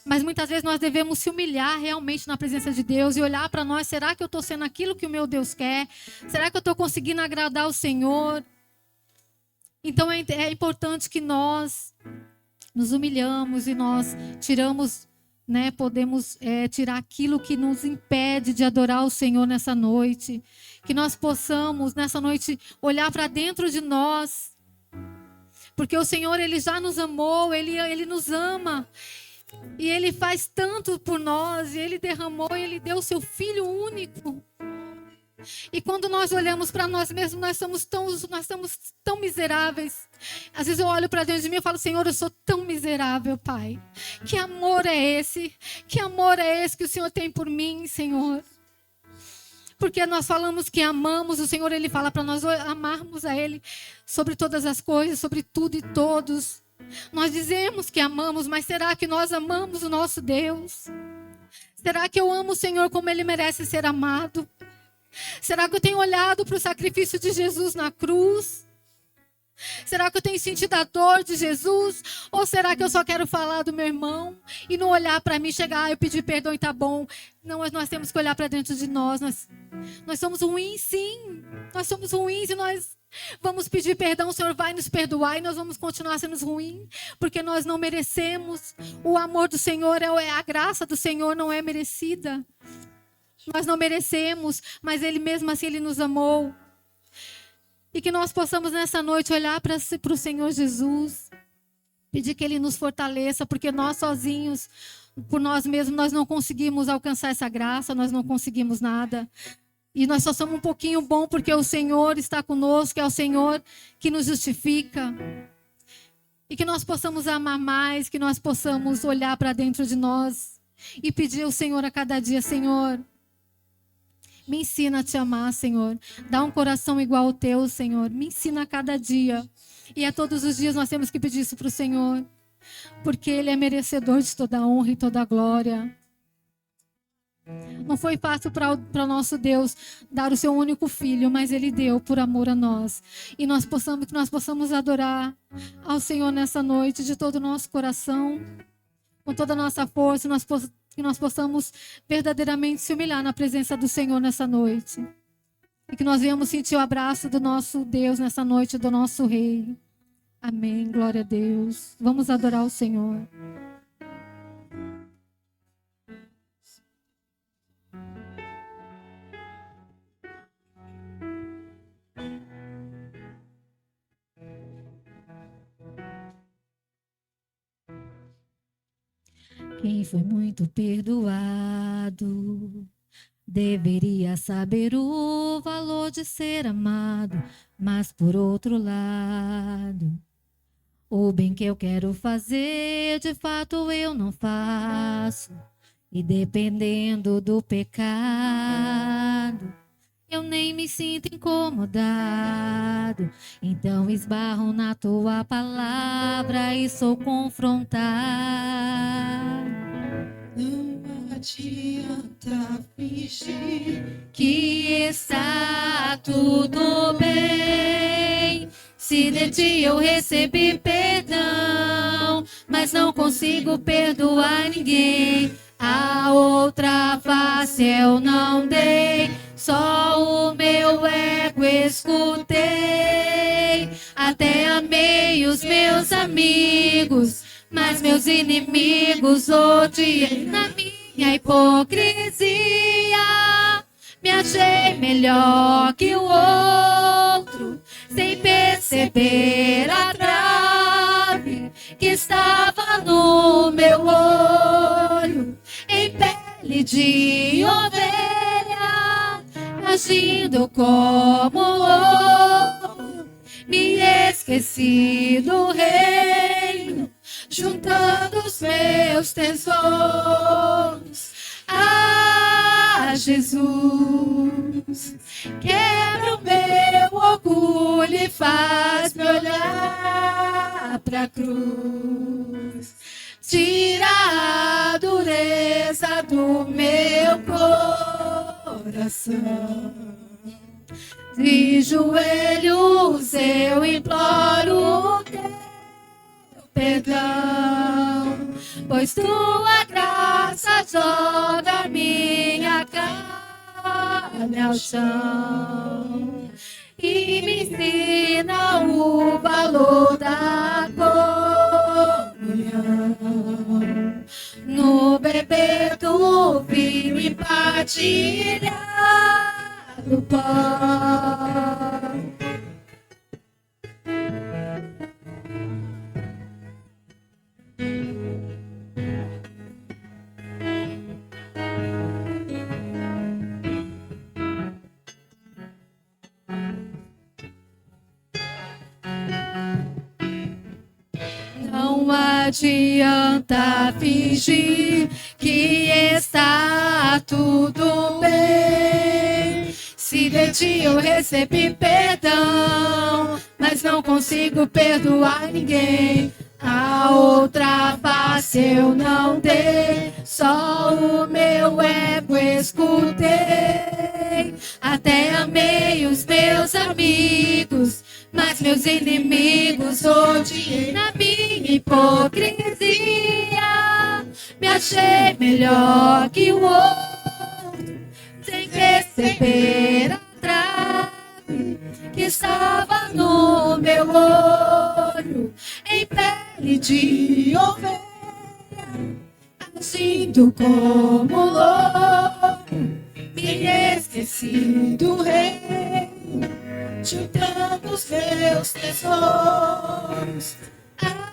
Mas muitas vezes nós devemos se humilhar realmente na presença de Deus e olhar para nós. Será que eu estou sendo aquilo que o meu Deus quer? Será que eu estou conseguindo agradar o Senhor? Então é importante que nós nos humilhamos e nós tiramos, né, podemos tirar aquilo que nos impede de adorar o Senhor nessa noite. Que nós possamos nessa noite olhar para dentro de nós. Porque o Senhor, Ele já nos amou, Ele nos ama. E Ele faz tanto por nós, e Ele derramou, e Ele deu o seu Filho único. E quando nós olhamos para nós mesmos, nós somos tão miseráveis. Às vezes eu olho para dentro de mim e falo, Senhor, eu sou tão miserável, Pai. Que amor é esse? Que amor é esse que o Senhor tem por mim, Senhor? Porque nós falamos que amamos o Senhor, Ele fala para nós amarmos a Ele sobre todas as coisas, sobre tudo e todos. Nós dizemos que amamos, mas será que nós amamos o nosso Deus? Será que eu amo o Senhor como Ele merece ser amado? Será que eu tenho olhado para o sacrifício de Jesus na cruz? Será que eu tenho sentido a dor de Jesus? Ou será que eu só quero falar do meu irmão e não olhar para mim, chegar, eu pedir perdão e tá bom? Não, nós temos que olhar para dentro de nós. Nós somos ruins, sim. Nós somos ruins e nós vamos pedir perdão. O Senhor vai nos perdoar e nós vamos continuar sendo ruins, porque nós não merecemos. O amor do Senhor, a graça do Senhor não é merecida. Nós não merecemos, mas Ele mesmo assim, Ele nos amou. E que nós possamos nessa noite olhar para o Senhor Jesus, pedir que Ele nos fortaleça, porque nós sozinhos, por nós mesmos, nós não conseguimos alcançar essa graça, nós não conseguimos nada. E nós só somos um pouquinho bom porque o Senhor está conosco, é o Senhor que nos justifica. E que nós possamos amar mais, que nós possamos olhar para dentro de nós e pedir ao Senhor a cada dia, Senhor, me ensina a te amar, Senhor. Dá um coração igual ao teu, Senhor. Me ensina a cada dia. E a todos os dias nós temos que pedir isso para o Senhor. Porque Ele é merecedor de toda a honra e toda a glória. Não foi fácil para o nosso Deus dar o seu único filho, mas Ele deu por amor a nós. E que nós possamos adorar ao Senhor nessa noite de todo o nosso coração, com toda a nossa força, que nós possamos verdadeiramente se humilhar na presença do Senhor nessa noite. E que nós venhamos sentir o abraço do nosso Deus nessa noite, do nosso Rei. Amém, glória a Deus. Vamos adorar o Senhor. Quem foi muito perdoado deveria saber o valor de ser amado, mas por outro lado, o bem que eu quero fazer, de fato eu não faço. E dependendo do pecado, eu nem me sinto incomodado. Então esbarro na tua palavra e sou confrontado. Não adianta fingir que está tudo bem. Se de ti eu recebi perdão, mas não consigo perdoar ninguém. A outra face eu não dei, só o meu ego escutei. Até amei os meus amigos, mas meus inimigos odiei. Na minha hipocrisia, me achei melhor que o outro, sem perceber a trave que estava no meu olho. Em pele de ovelha, agindo como lobo, me esqueci do reino, juntando os meus tesouros. Ah, Jesus, quebra o meu orgulho e faz-me olhar pra cruz. Tira a dureza do meu coração. De joelhos eu imploro o teu perdão, pois tua graça joga minha carne ao chão e me ensina o valor da comunhão. No beber do vinho e partilhar do pão. Não adianta fingir que está tudo bem. Se de ti eu recebi perdão, mas não consigo perdoar ninguém. A outra face eu não dei, só o meu ego escutei. Até amei os meus amigos, mas meus inimigos odiei. Na minha hipocrisia me achei melhor que o outro, sem perceber a trave que estava no meu olho, em pele de ovelha, agindo como louco. Me esqueci do rei, juntando os meus tesouros. Ah,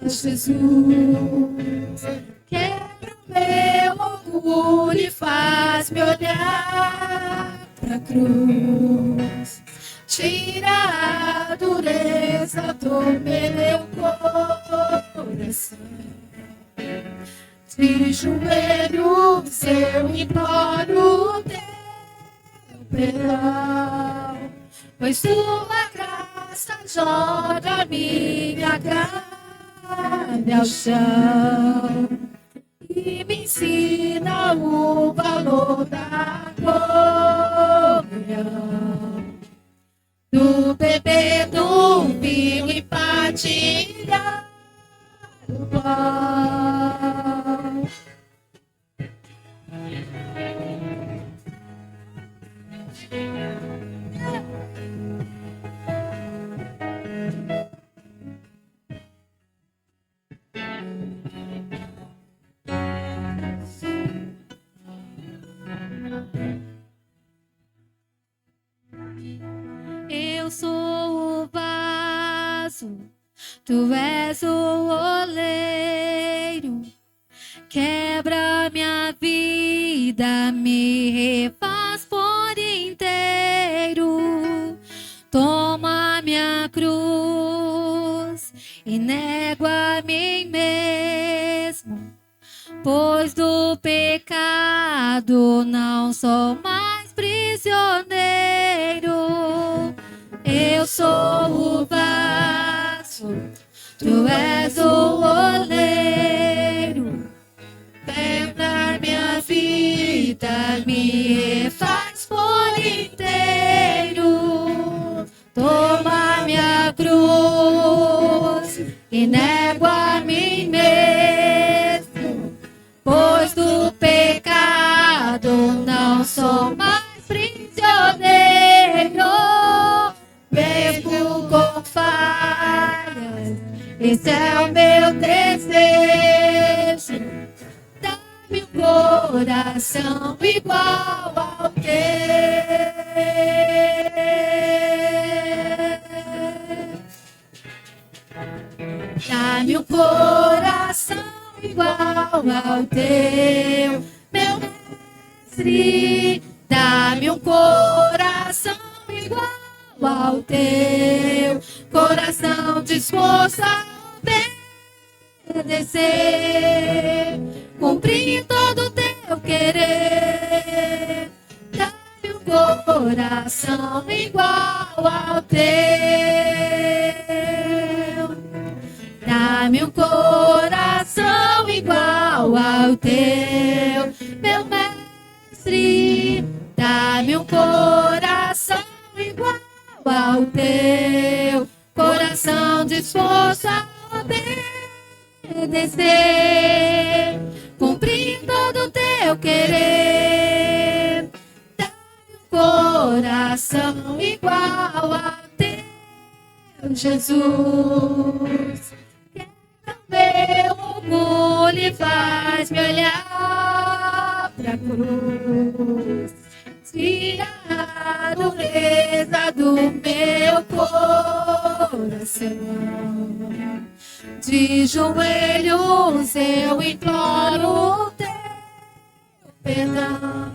Jesus, quebra o meu orgulho e faz-me olhar pra cruz. Tira a dureza do meu coração. De joelhos eu imploro teu perdão, pois tua graça joga minha carne ao chão e me ensina o valor da comunhão. Do beber do vinho e partilhar do pão. Eu sou o vaso, tu és o oleiro. Quebra minha vida, me refaz por inteiro. Toma minha cruz e nego a mim mesmo, pois do pecado não sou mais prisioneiro. Eu sou o vaso, tu és o oleiro. Quebra minha vida, me faz por inteiro. Toma minha cruz e nego a mim mesmo, pois do pecado não sou mais prisioneiro. Mesmo com falhas, esse é o meu desejo. Dá-me um coração igual ao teu. Dá-me um coração igual ao teu, meu mestre. Dá-me um coração igual ao teu, coração disposto a obedecer, cumprir todo o teu querer. Dá-me um coração igual ao teu. Dá-me um coração igual ao teu, meu mestre. Dá-me um coração igual ao teu, coração disposto a obedecer, cumprir todo o teu querer. Dá-me um coração igual ao teu, Jesus. Meu orgulho e faz-me olhar pra cruz. Tira a dureza do meu coração. De joelhos eu imploro o teu perdão,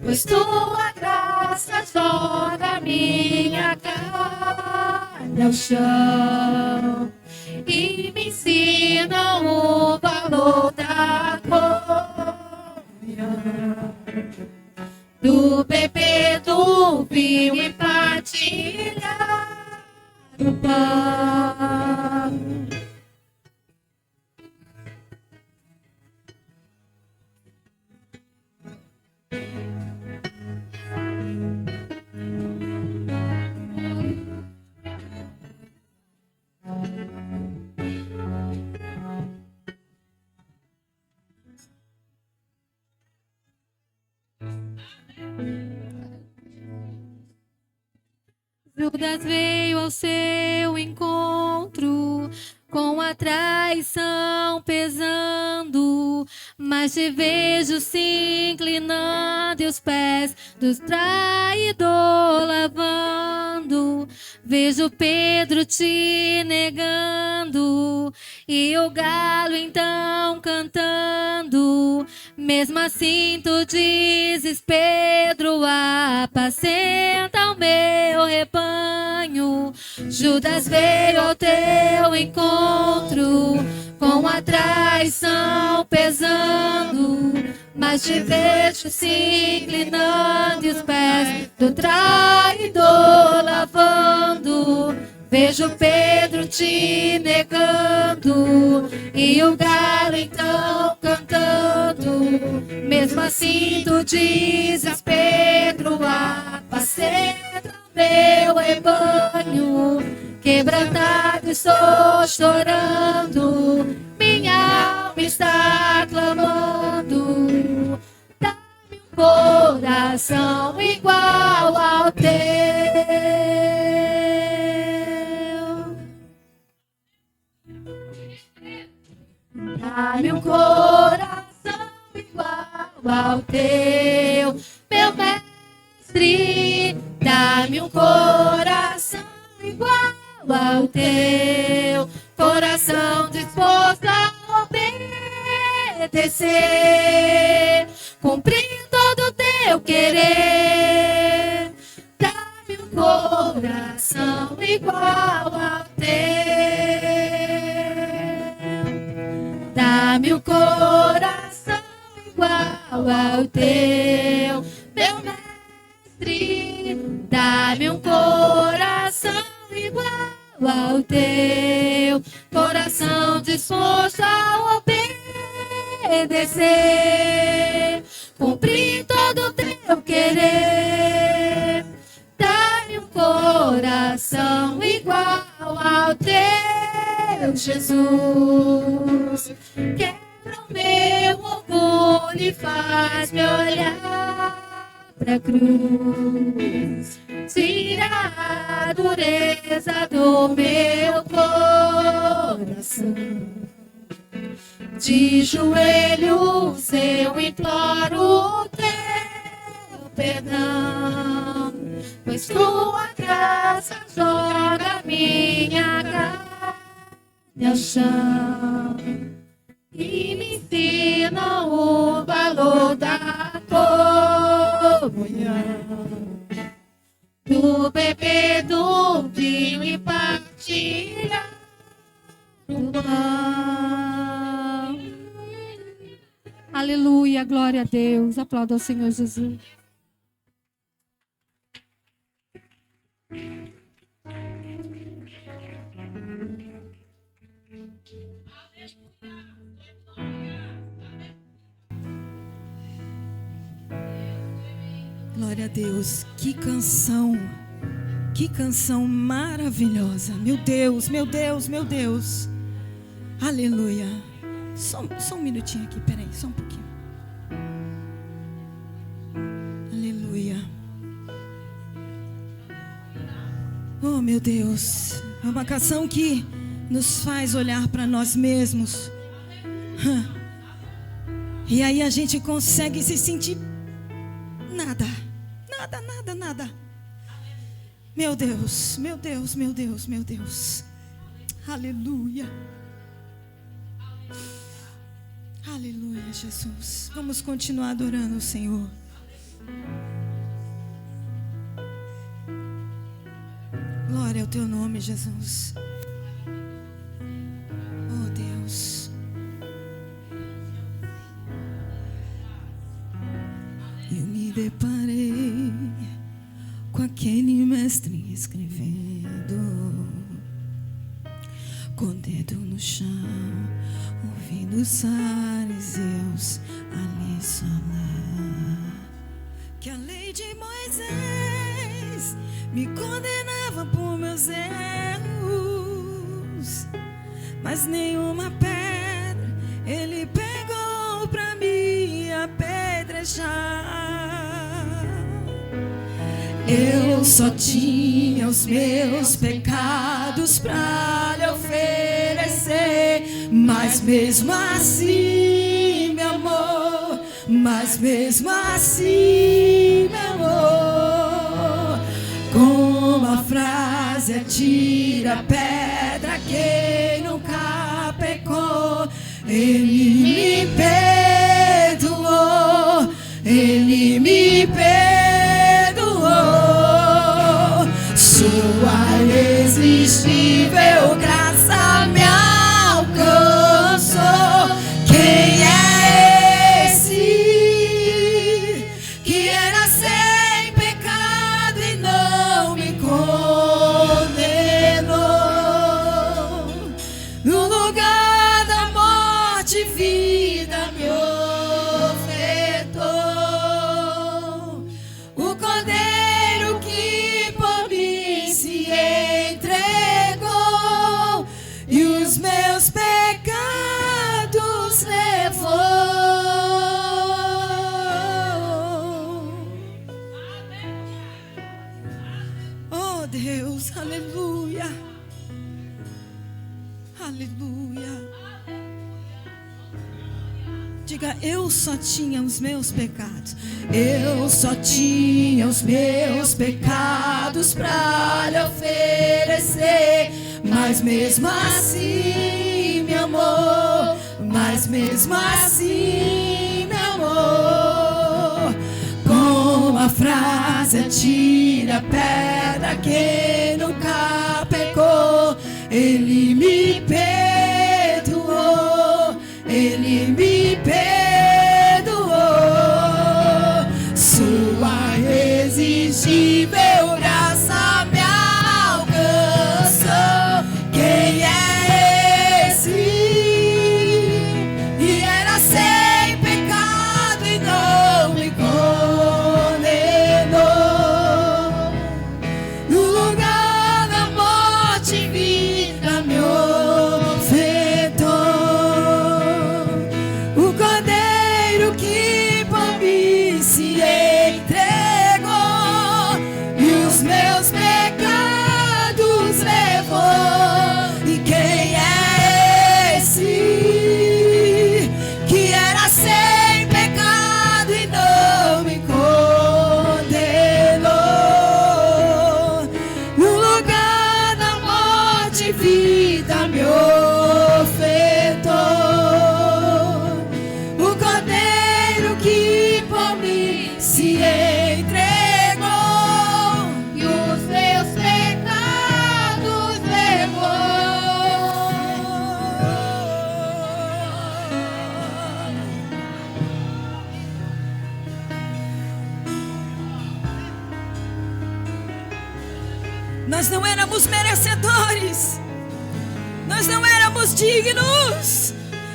pois tua graça joga minha carne ao chão e me ensina o valor da comunhão, do beber do vinho e partilhar o pão. Judas veio ao seu encontro com a traição pesando, mas te vejo se inclinando e os pés do traidor lavando. Vejo Pedro te negando e o galo então cantando. Mesmo assim tu dizes, Pedro, apacenta o meu rebanho. Judas veio ao teu encontro com a traição pesando, mas te vejo se inclinando e os pés do traidor lavando. Vejo Pedro te negando e o galo então cantando. Mesmo assim tu dizes, Pedro, apacenta o meu rebanho. Quebrantado estou chorando, minha alma está clamando. Dá-me um coração igual ao teu. Dá-me um coração igual ao teu, meu mestre. Dá-me um coração igual ao teu, coração disposto a obedecer, cumprir todo o teu querer. Dá-me um coração igual ao teu. Dá-me um coração igual ao teu, meu mestre. Dá-me um coração igual ao teu, coração disposto a obedecer, cumprir todo o teu querer. Dá-me um coração igual ao teu, Jesus. Quebra o meu orgulho e faz-me olhar pra cruz. Tira a dureza do meu coração. De joelhos eu imploro o teu perdão, pois tua graça joga minha carne ao chão e me ensina o valor da comunhão, do beber do vinho e partilhar o pão. Aleluia, glória a Deus. Aplauda ao Senhor Jesus. Glória a Deus, que canção maravilhosa. Meu Deus, meu Deus, meu Deus. Aleluia. Só um minutinho aqui, peraí, só um pouquinho. Aleluia. Oh, meu Deus. É uma canção que nos faz olhar para nós mesmos. E aí a gente consegue se sentir nada. Meu Deus, meu Deus, meu Deus, meu Deus. Aleluia. Aleluia, Jesus. Vamos continuar adorando o Senhor. Glória ao teu nome, Jesus. Oh, Deus. Eu me deparei com aquele mestre escrevendo, com o dedo no chão, ouvindo os fariseus ali falar que a lei de Moisés me condenava por meus erros, mas nenhuma pedra ele pegou pra me apedrejar. Eu só tinha os meus pecados pra lhe oferecer, mas mesmo assim me amou, mas mesmo assim me amou. Com uma frase atira a pedra quem nunca pecou. Ele me perdoou, ele me perdoou. Sua irresistível graça me alcançou. Quem é esse que era sem pecado e não me condenou? No lugar da morte, vida me ofertou. O Cordeiro que por mim se entregou e os meus pecados levou. Oh, Deus, aleluia. Aleluia. Diga, eu só tinha os meus pecados. Eu só tinha os meus pecados pra lhe oferecer, mas mesmo assim me amou, mas mesmo assim me amou. Com a frase atira a pedra quem nunca pecou. Ele me perdoou, ele me perdoou. Sua irresistível graça me alcançou. Quem é esse? E era sem pecado e não me condenou. No lugar da morte, vida me ofertou. O Cordeiro que por mim se entregou e os meus pecados levou. E quem é esse que era sem pecado e não me condenou? No lugar da morte, vida me ofertou. O Cordeiro que por mim se entregou e os meus pecados levou. Nós não éramos merecedores, nós não éramos dignos,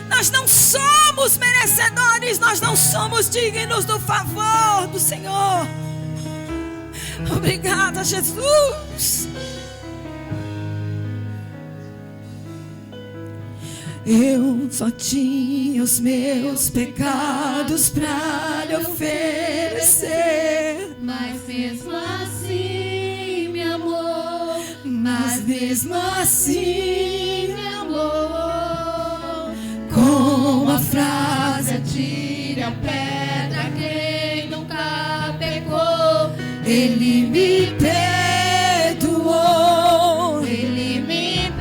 nós não somos merecedores, nós não somos dignos do favor do Senhor. Obrigada, Jesus. Eu só tinha os meus pecados pra lhe oferecer. Mas mesmo assim me amou. Mas mesmo assim me amou. com a frase: atire a pedra quem nunca pecou. Ele me perdoou. Ele me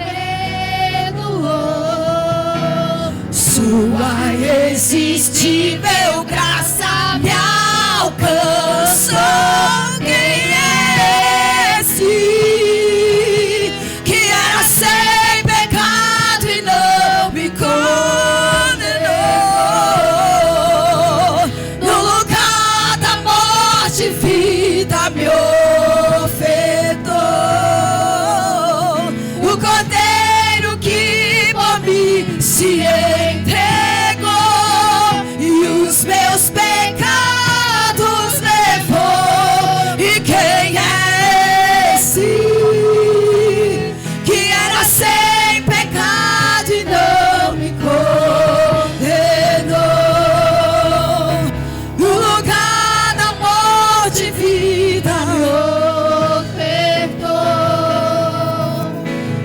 perdoou. Sua irresistível graça me alcançou. Quem é esse que era sem pecado e não me condenou? No lugar da morte, vida me ofertou. O Cordeiro que por mim se entregou e os meus pecados levou. E quem é esse que era sem pecado e não me condenou? No lugar da morte, vida me ofertou.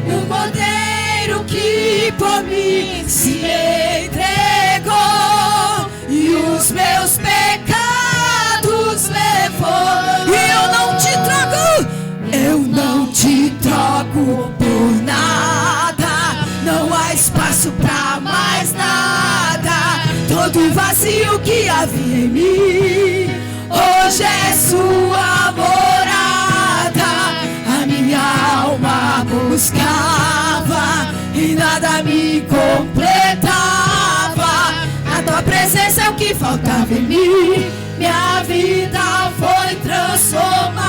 O Cordeiro que por mim se entregou e os meus pecados levou. E eu não te troco por nada. Não há espaço pra mais nada. Todo vazio que havia em mim hoje é sua morada. A minha alma buscava e nada me completava. A tua presença é o que faltava em mim. Minha vida foi transformada.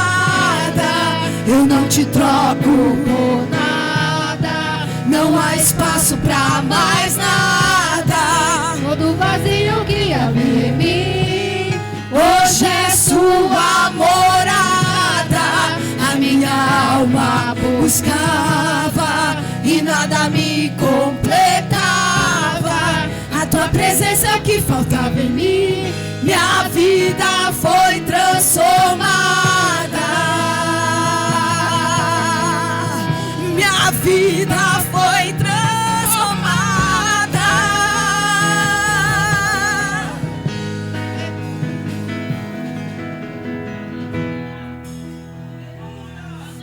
Eu não te troco por nada. Não há espaço pra mais nada. Todo vazio que havia em mim Hoje é sua morada. A minha alma buscava e nada me completava. A tua presença é o que faltava em mim. Minha vida foi transformada. Minha vida foi transformada.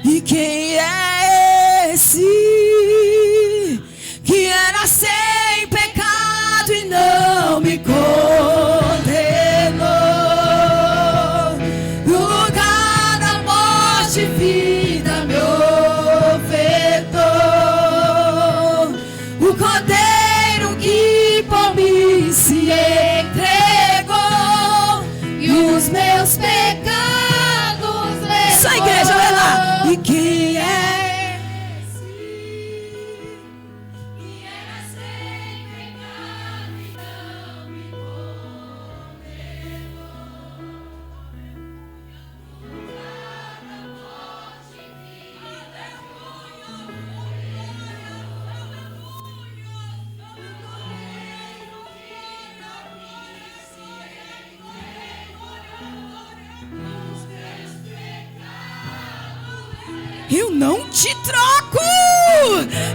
E quem é esse que era sem pecado e não me condenou? No lugar da morte, vida me ofertou. O Cordeiro que por mim se entregou e os meus pecados levou. Só a igreja, vai lá. E quem é esse que era sem pecado e não me condenou? No lugar da morte, vida eu não te troco,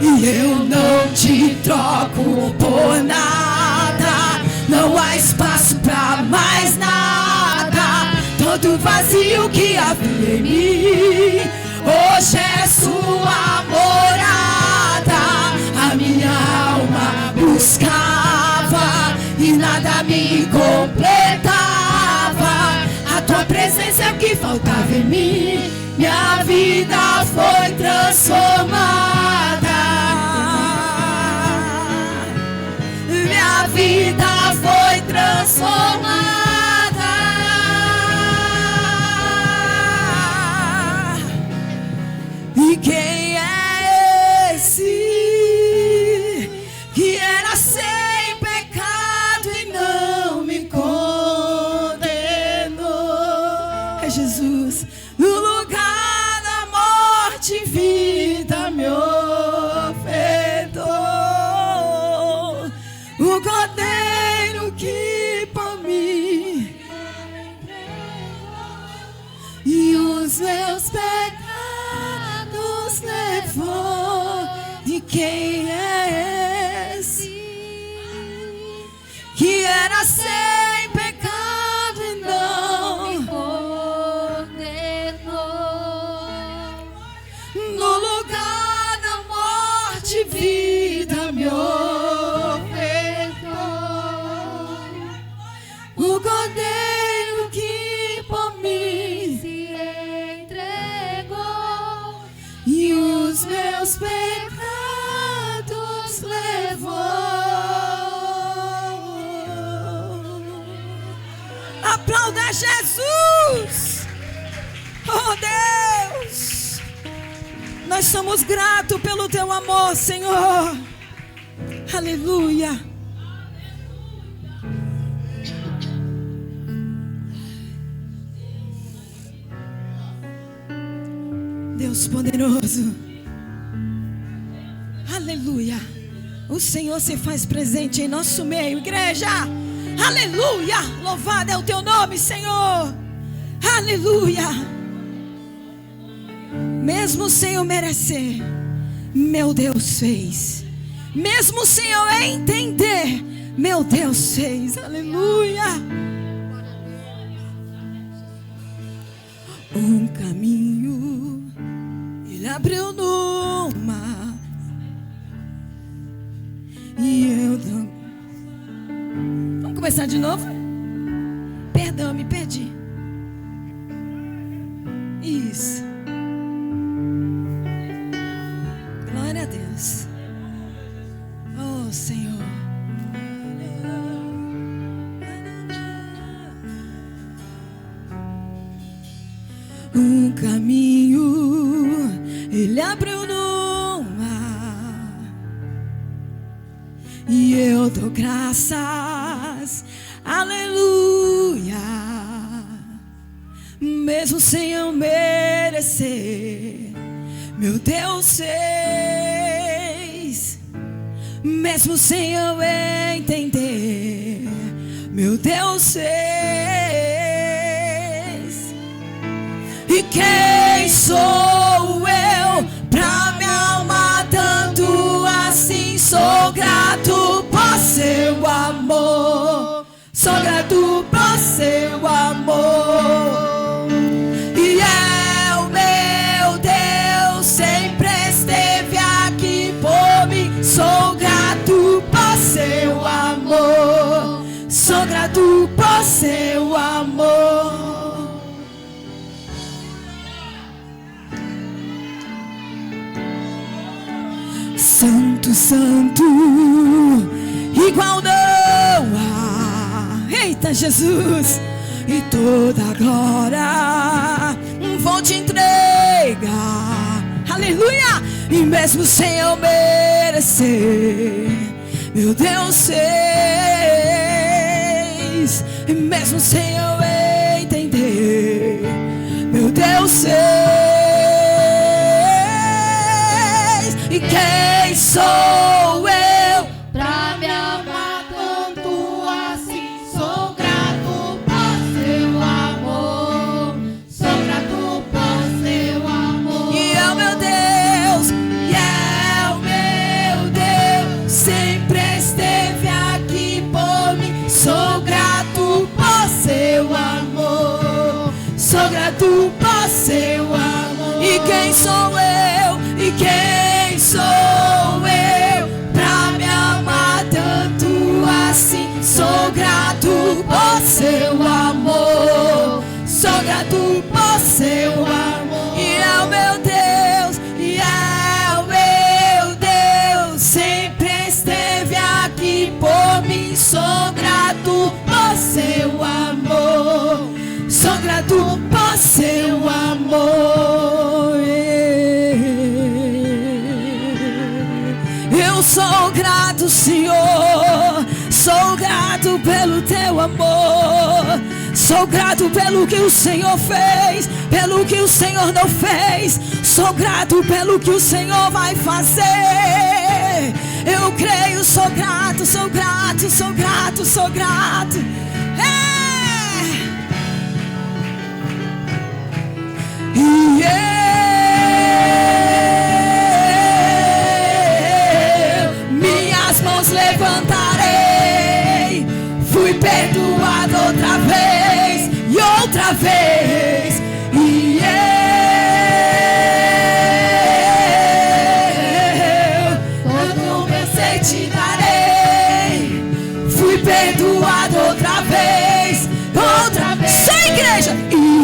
e eu não te troco por nada. Não há espaço pra mais nada. Todo vazio que havia em mim hoje é sua morada. A minha alma buscava e nada me completava. A tua presença é o que faltava em mim. Minha vida foi transformada. Minha vida foi transformada. E quem é esse que era sem pecado e não me condenou? É Jesus. No lugar da morte, vida me ofertou. quem é esse que era sem pecado e não me condenou. no lugar da morte, vida me ofertou. O Cordeiro que por mim Se entregou e os meus pecados levou. Aplauda Jesus! Oh Deus! Nós somos gratos pelo teu amor, Senhor. Aleluia! Deus poderoso. Aleluia. O Senhor se faz presente em nosso meio, igreja. Aleluia. Louvado é o teu nome, Senhor. Aleluia. Mesmo sem eu merecer, meu Deus fez. Mesmo sem eu entender, meu Deus fez. Aleluia. Um caminho Ele abriu no mar e eu não... Vamos começar de novo? Perdão, me perdi. Isso. Glória a Deus. Oh, Senhor. Um caminho Ele abriu no mar e eu dou graças, aleluia. Mesmo sem eu merecer, meu Deus fez. Mesmo sem eu entender, meu Deus fez. E quem sou eu pra me amar tanto assim? Sou grato por seu amor. Sou grato por seu amor. E é o meu Deus, sempre esteve aqui por mim. Sou grato por seu amor. Sou grato por seu amor. Santo, santo, igual não há. Eita, Jesus! E toda a glória vou te entregar. Aleluia! E mesmo sem eu merecer, meu Deus fez. E mesmo sem eu entender, meu Deus fez. E quem sou eu pra me amar tanto assim? Sou grato por seu amor. Sou grato por seu amor. E é o meu Deus, e é o meu Deus, sempre esteve aqui por mim. Sou grato por seu amor. Sou grato por seu amor. E quem sou eu? E quem sou eu pra me amar tanto assim? Sou grato por seu amor. Sou grato por seu amor. E é o meu Deus, e é o meu Deus, sempre esteve aqui por mim. Sou grato por seu amor. Sou grato por seu amor. Eu sou grato, Senhor. Sou grato pelo teu amor. Sou grato pelo que o Senhor fez, pelo que o Senhor não fez. Sou grato pelo que o Senhor vai fazer. Eu creio, sou grato, sou grato, sou grato, sou grato. fui perdoado outra vez e outra vez. E todo meu ser te darei. Fui perdoado outra vez, outra vez. Sem igreja. E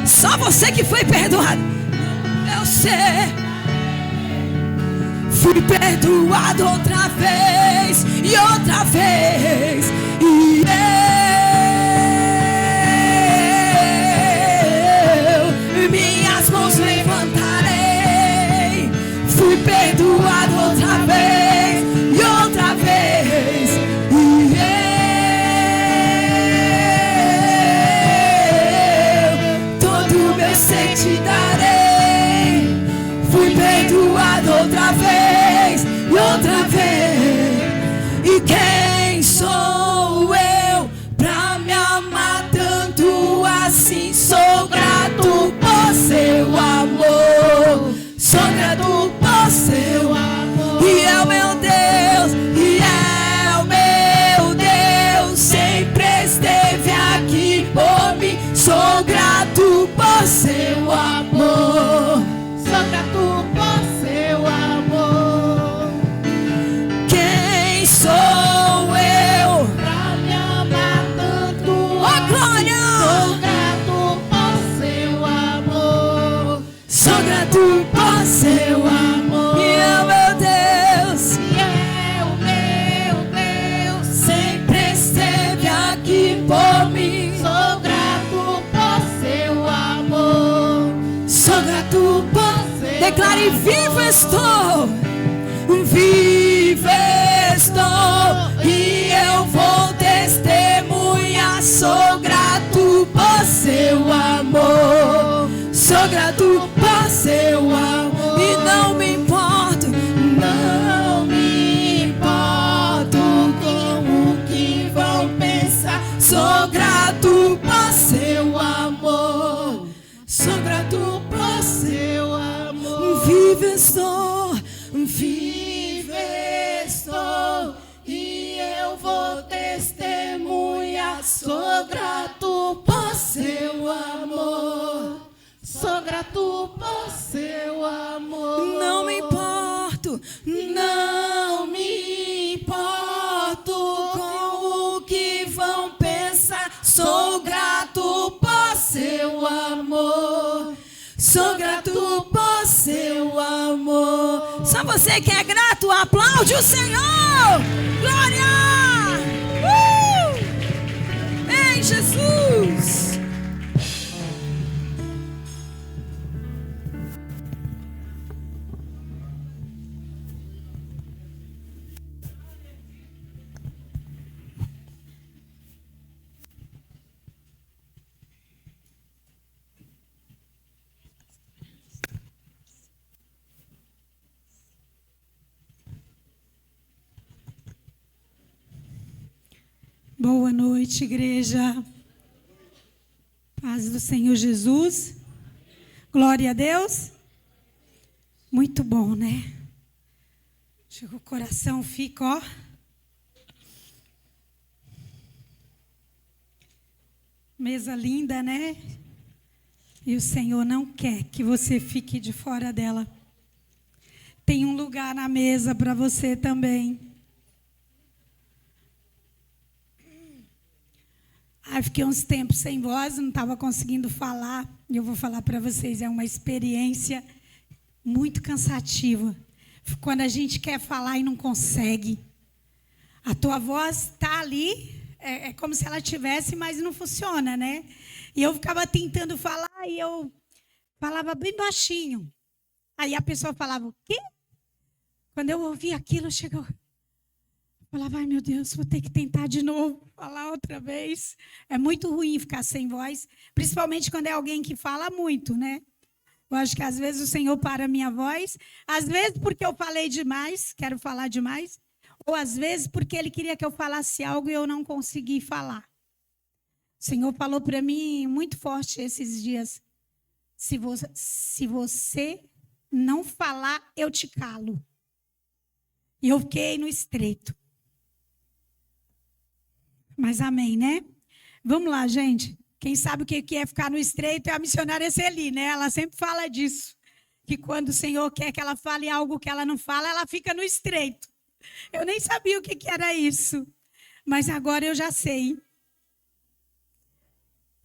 só você que foi perdoado. Eu sei. Fui perdoado outra vez e outra vez. E eu minhas mãos levantarei. Fui perdoado outra vez e outra vez. E todo meu ser te darei. Fui perdoado outra vez e outra vez. E quem sou eu pra me amar tanto assim? Sou grato por seu amor. Sou grato por seu amor. E é o meu Deus, e é o meu Deus. Sempre esteve aqui por mim. Sou grato por seu amor. Sou grato por seu amor. Quem sou eu pra me amar tanto? Oh, glória! Sou grato por seu amor. Sou grato por seu amor. E é o meu Deus, e é o meu Deus. Sempre esteve aqui por mim. Sou grato por seu amor. Sou grato por seu. Declare: vivo estou, vivo estou, e eu vou testemunhar. Sou grato por seu amor. Sou grato por seu amor. E não me importo, não me importo com o que vão pensar. Sou grato por seu amor. Sou grato por seu amor. Vivo estou, vivo estou, e eu vou testemunhar. Sou grato por seu amor. Sou grato por seu amor. Não me importo, não me importo com o que vão pensar. Sou grato por seu amor. Sou grato por seu amor. Só você que é grato, aplaude o Senhor. Glória! Ei, Jesus! Boa noite, igreja. Paz do Senhor Jesus. Glória a Deus. Muito bom, né? O coração fica, ó. Mesa linda, né? E o Senhor não quer que você fique de fora dela. Tem um lugar na mesa para você também. Fiquei uns tempos sem voz, não estava conseguindo falar. E eu vou falar para vocês, é uma experiência muito cansativa. Quando a gente quer falar e não consegue. A tua voz está ali, é como se ela tivesse, mas não funciona, né? E eu ficava tentando falar e eu falava bem baixinho. Aí a pessoa falava, o quê? Quando eu ouvi aquilo, chegou... Eu falava, ai meu Deus, vou ter que tentar de novo, falar outra vez. É muito ruim ficar sem voz, principalmente quando é alguém que fala muito, né? Eu acho que às vezes o Senhor para a minha voz, às vezes porque eu falei demais, quero falar demais, ou às vezes porque ele queria que eu falasse algo e eu não consegui falar. O Senhor falou para mim muito forte esses dias: se você não falar, eu te calo. E eu fiquei no estreito. Mas amém, né? Vamos lá, gente. Quem sabe o que é ficar no estreito é a missionária Celi, né? Ela sempre fala disso. Que quando o Senhor quer que ela fale algo que ela não fala, ela fica no estreito. Eu nem sabia o que era isso. Mas agora eu já sei.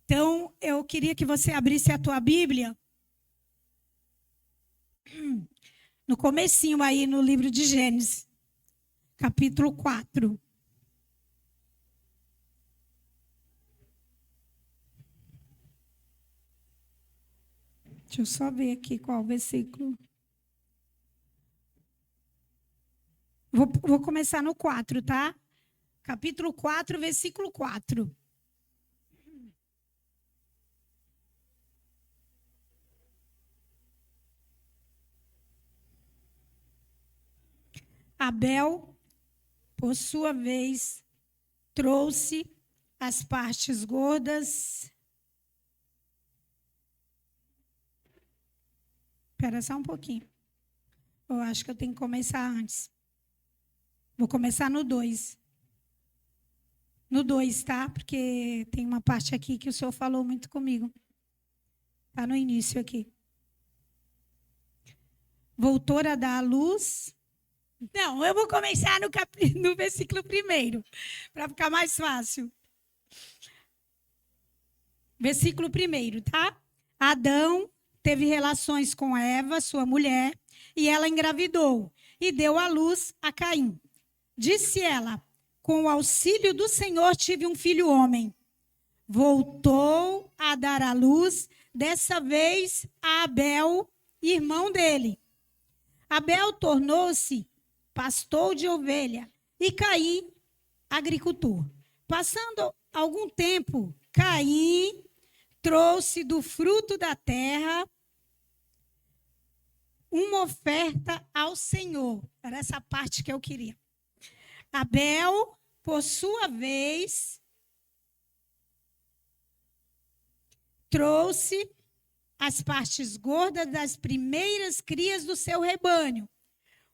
Então, eu queria que você abrisse a tua Bíblia. No comecinho aí, no livro de Gênesis. Capítulo 4. Deixa eu só ver aqui qual versículo. Vou começar no 4, tá? Capítulo 4, versículo 4. Abel, por sua vez, trouxe as partes gordas. Espera só um pouquinho. Eu acho que eu tenho que começar antes. Vou começar no 2. No 2, tá? Porque tem uma parte aqui que o Senhor falou muito comigo. Está no início aqui. Voltou a dar à luz. Não, eu vou começar no versículo 1, para ficar mais fácil. Versículo 1, tá? Adão teve relações com Eva, sua mulher, e ela engravidou e deu à luz a Caim. Disse ela: com o auxílio do Senhor tive um filho homem. Voltou a dar à luz, dessa vez a Abel, irmão dele. Abel tornou-se pastor de ovelha e Caim, agricultor. Passando algum tempo, Caim trouxe do fruto da terra uma oferta ao Senhor. Era essa parte que eu queria. Abel, por sua vez, trouxe as partes gordas das primeiras crias do seu rebanho.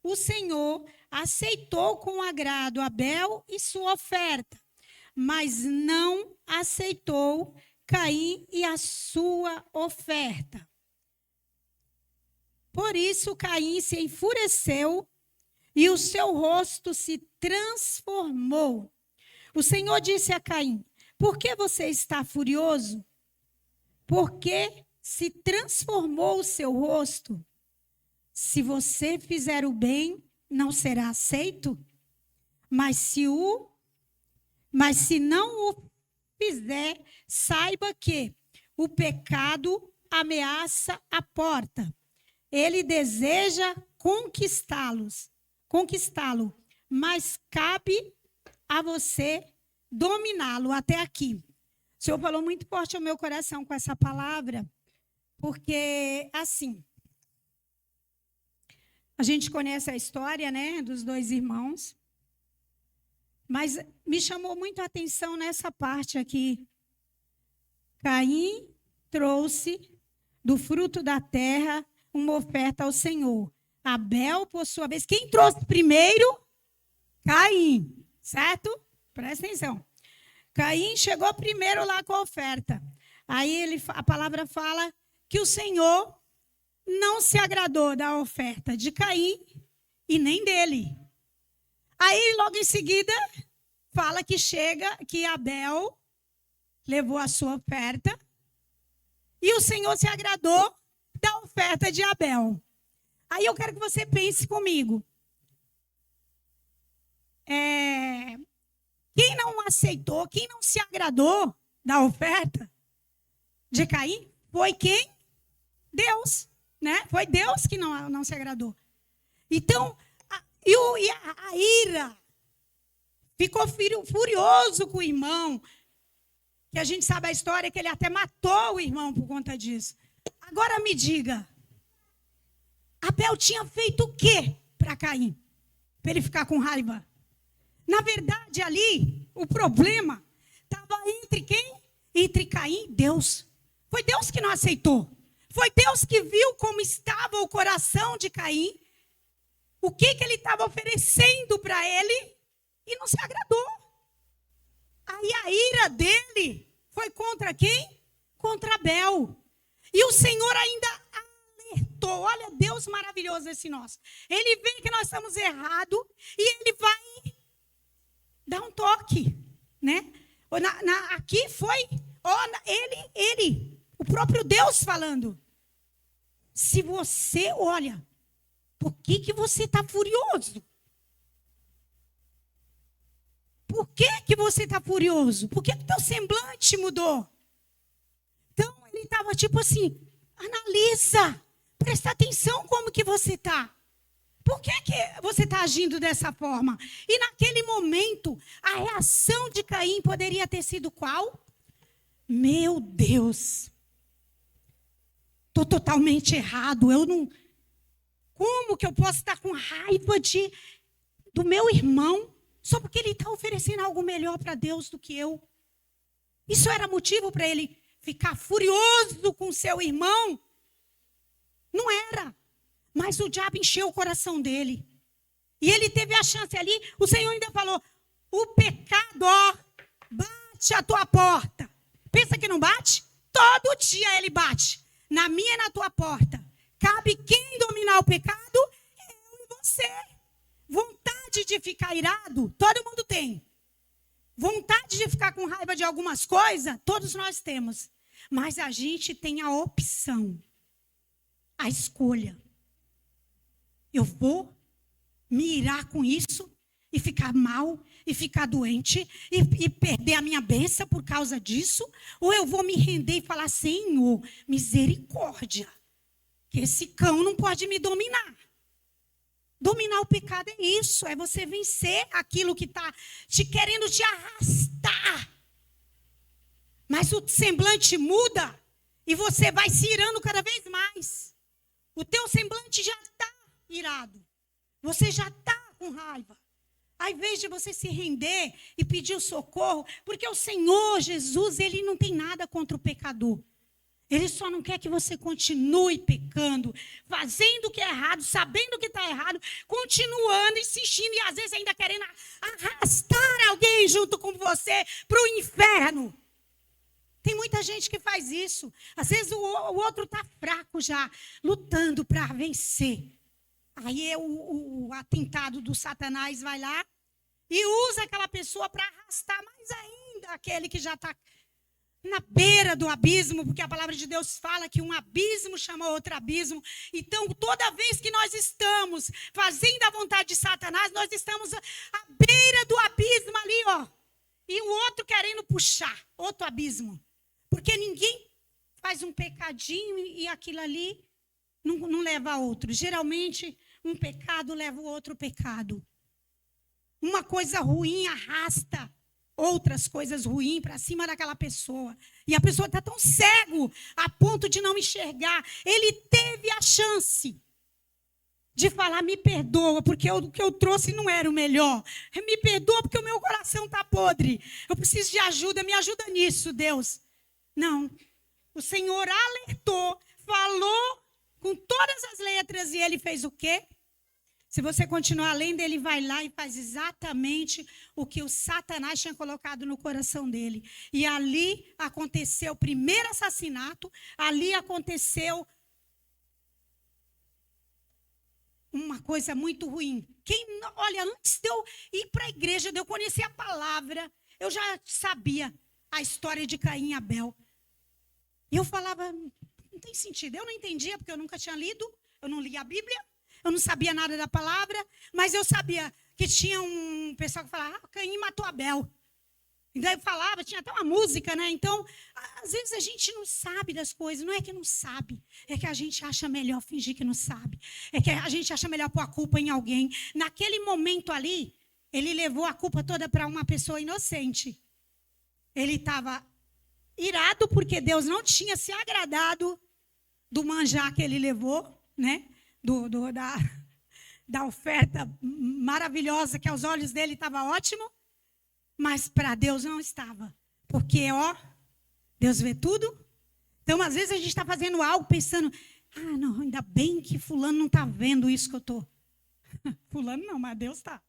O Senhor aceitou com agrado Abel e sua oferta, mas não aceitou Caim e a sua oferta. Por isso Caim se enfureceu e o seu rosto se transformou. O Senhor disse a Caim: por que você está furioso? Porque se transformou o seu rosto? Se você fizer o bem, não será aceito? Mas se não o fizer, saiba que o pecado ameaça a porta. Ele deseja conquistá-lo, mas cabe a você dominá-lo. Até aqui. O Senhor falou muito forte ao meu coração com essa palavra, porque, assim, a gente conhece a história, né, dos dois irmãos, mas me chamou muito a atenção nessa parte aqui. Caim trouxe do fruto da terra uma oferta ao Senhor. Abel, por sua vez, quem trouxe primeiro? Caim, certo? Presta atenção. Caim chegou primeiro lá com a oferta. Aí a palavra fala que o Senhor não se agradou da oferta de Caim e nem dele. Aí, logo em seguida, fala que Abel levou a sua oferta e o Senhor se agradou da oferta de Abel. Aí eu quero que você pense comigo. Quem não aceitou, quem não se agradou da oferta de Caim foi quem? Deus, né? Foi Deus que não se agradou. Então, a ira ficou furioso com o irmão, que a gente sabe a história que ele até matou o irmão por conta disso. Agora me diga, Abel tinha feito o quê para Caim? Para ele ficar com raiva? Na verdade, ali, o problema estava entre quem? Entre Caim e Deus. Foi Deus que não aceitou. Foi Deus que viu como estava o coração de Caim, o que ele estava oferecendo para ele, e não se agradou. Aí a ira dele foi contra quem? Contra Abel. E o Senhor ainda alertou. Olha, Deus maravilhoso esse nosso. Ele vê que nós estamos errados e ele vai dar um toque, né? Aqui foi ele, o próprio Deus falando. Se você, olha, por que você está furioso? Por que você está furioso? Por que o teu semblante mudou? Então, ele estava tipo assim, analisa, presta atenção como que você está. Por que você está agindo dessa forma? E naquele momento, a reação de Caim poderia ter sido qual? Meu Deus, estou totalmente errado, eu não... Como que eu posso estar com raiva do meu irmão só porque ele está oferecendo algo melhor para Deus do que eu? Isso era motivo para ele ficar furioso com seu irmão? Não era. Mas o diabo encheu o coração dele. E ele teve a chance ali. O Senhor ainda falou, o pecado, ó, bate a tua porta. Pensa que não bate? Todo dia ele bate. Na minha e na tua porta. Cabe quem dominar o pecado? Eu e você. Vontade de ficar irado, todo mundo tem. Vontade de ficar com raiva de algumas coisas, todos nós temos. Mas a gente tem a opção, a escolha. Eu vou me irar com isso e ficar mal, e ficar doente, e perder a minha bênção por causa disso? Ou eu vou me render e falar, Senhor, misericórdia, que esse cão não pode me dominar. Dominar o pecado é isso, é você vencer aquilo que está querendo te arrastar. Mas o semblante muda e você vai se irando cada vez mais. O teu semblante já está irado. Você já está com raiva. Ao invés de você se render e pedir o socorro, porque o Senhor Jesus, ele não tem nada contra o pecador. Ele só não quer que você continue pecando, fazendo o que é errado, sabendo que está errado, continuando, insistindo e às vezes ainda querendo arrastar alguém junto com você para o inferno. Tem muita gente que faz isso. Às vezes o outro está fraco já, lutando para vencer. Aí o atentado do Satanás vai lá e usa aquela pessoa para arrastar mais ainda aquele que já está na beira do abismo, porque a palavra de Deus fala que um abismo chama outro abismo. Então, toda vez que nós estamos fazendo a vontade de Satanás, nós estamos à beira do abismo ali, ó. E o outro querendo puxar outro abismo. Porque ninguém faz um pecadinho e aquilo ali não leva a outro. Geralmente, um pecado leva o outro pecado. Uma coisa ruim arrasta outras coisas ruins para cima daquela pessoa. E a pessoa está tão cego a ponto de não enxergar. Ele teve a chance de falar, me perdoa, porque o que eu trouxe não era o melhor. Me perdoa porque o meu coração está podre. Eu preciso de ajuda, me ajuda nisso, Deus. Não. O Senhor alertou, falou com todas as letras e ele fez o quê? Se você continuar lendo, ele vai lá e faz exatamente o que o Satanás tinha colocado no coração dele. E ali aconteceu o primeiro assassinato, ali aconteceu uma coisa muito ruim. Olha, antes de eu ir para a igreja, de eu conhecer a palavra, eu já sabia a história de Caim e Abel. E eu falava, não tem sentido. Eu não entendia, porque eu nunca tinha lido, eu não lia a Bíblia. Eu não sabia nada da palavra, mas eu sabia que tinha um pessoal que falava, Caim matou Abel. E daí falava, tinha até uma música, né? Então, às vezes a gente não sabe das coisas, não é que não sabe, é que a gente acha melhor fingir que não sabe. É que a gente acha melhor pôr a culpa em alguém. Naquele momento ali, ele levou a culpa toda para uma pessoa inocente. Ele estava irado porque Deus não tinha se agradado do manjar que ele levou, né? da oferta maravilhosa, que aos olhos dele estava ótimo, mas para Deus não estava. Porque, Deus vê tudo. Então, às vezes a gente está fazendo algo pensando, não, ainda bem que fulano não está vendo isso que eu estou. Fulano não, mas Deus está.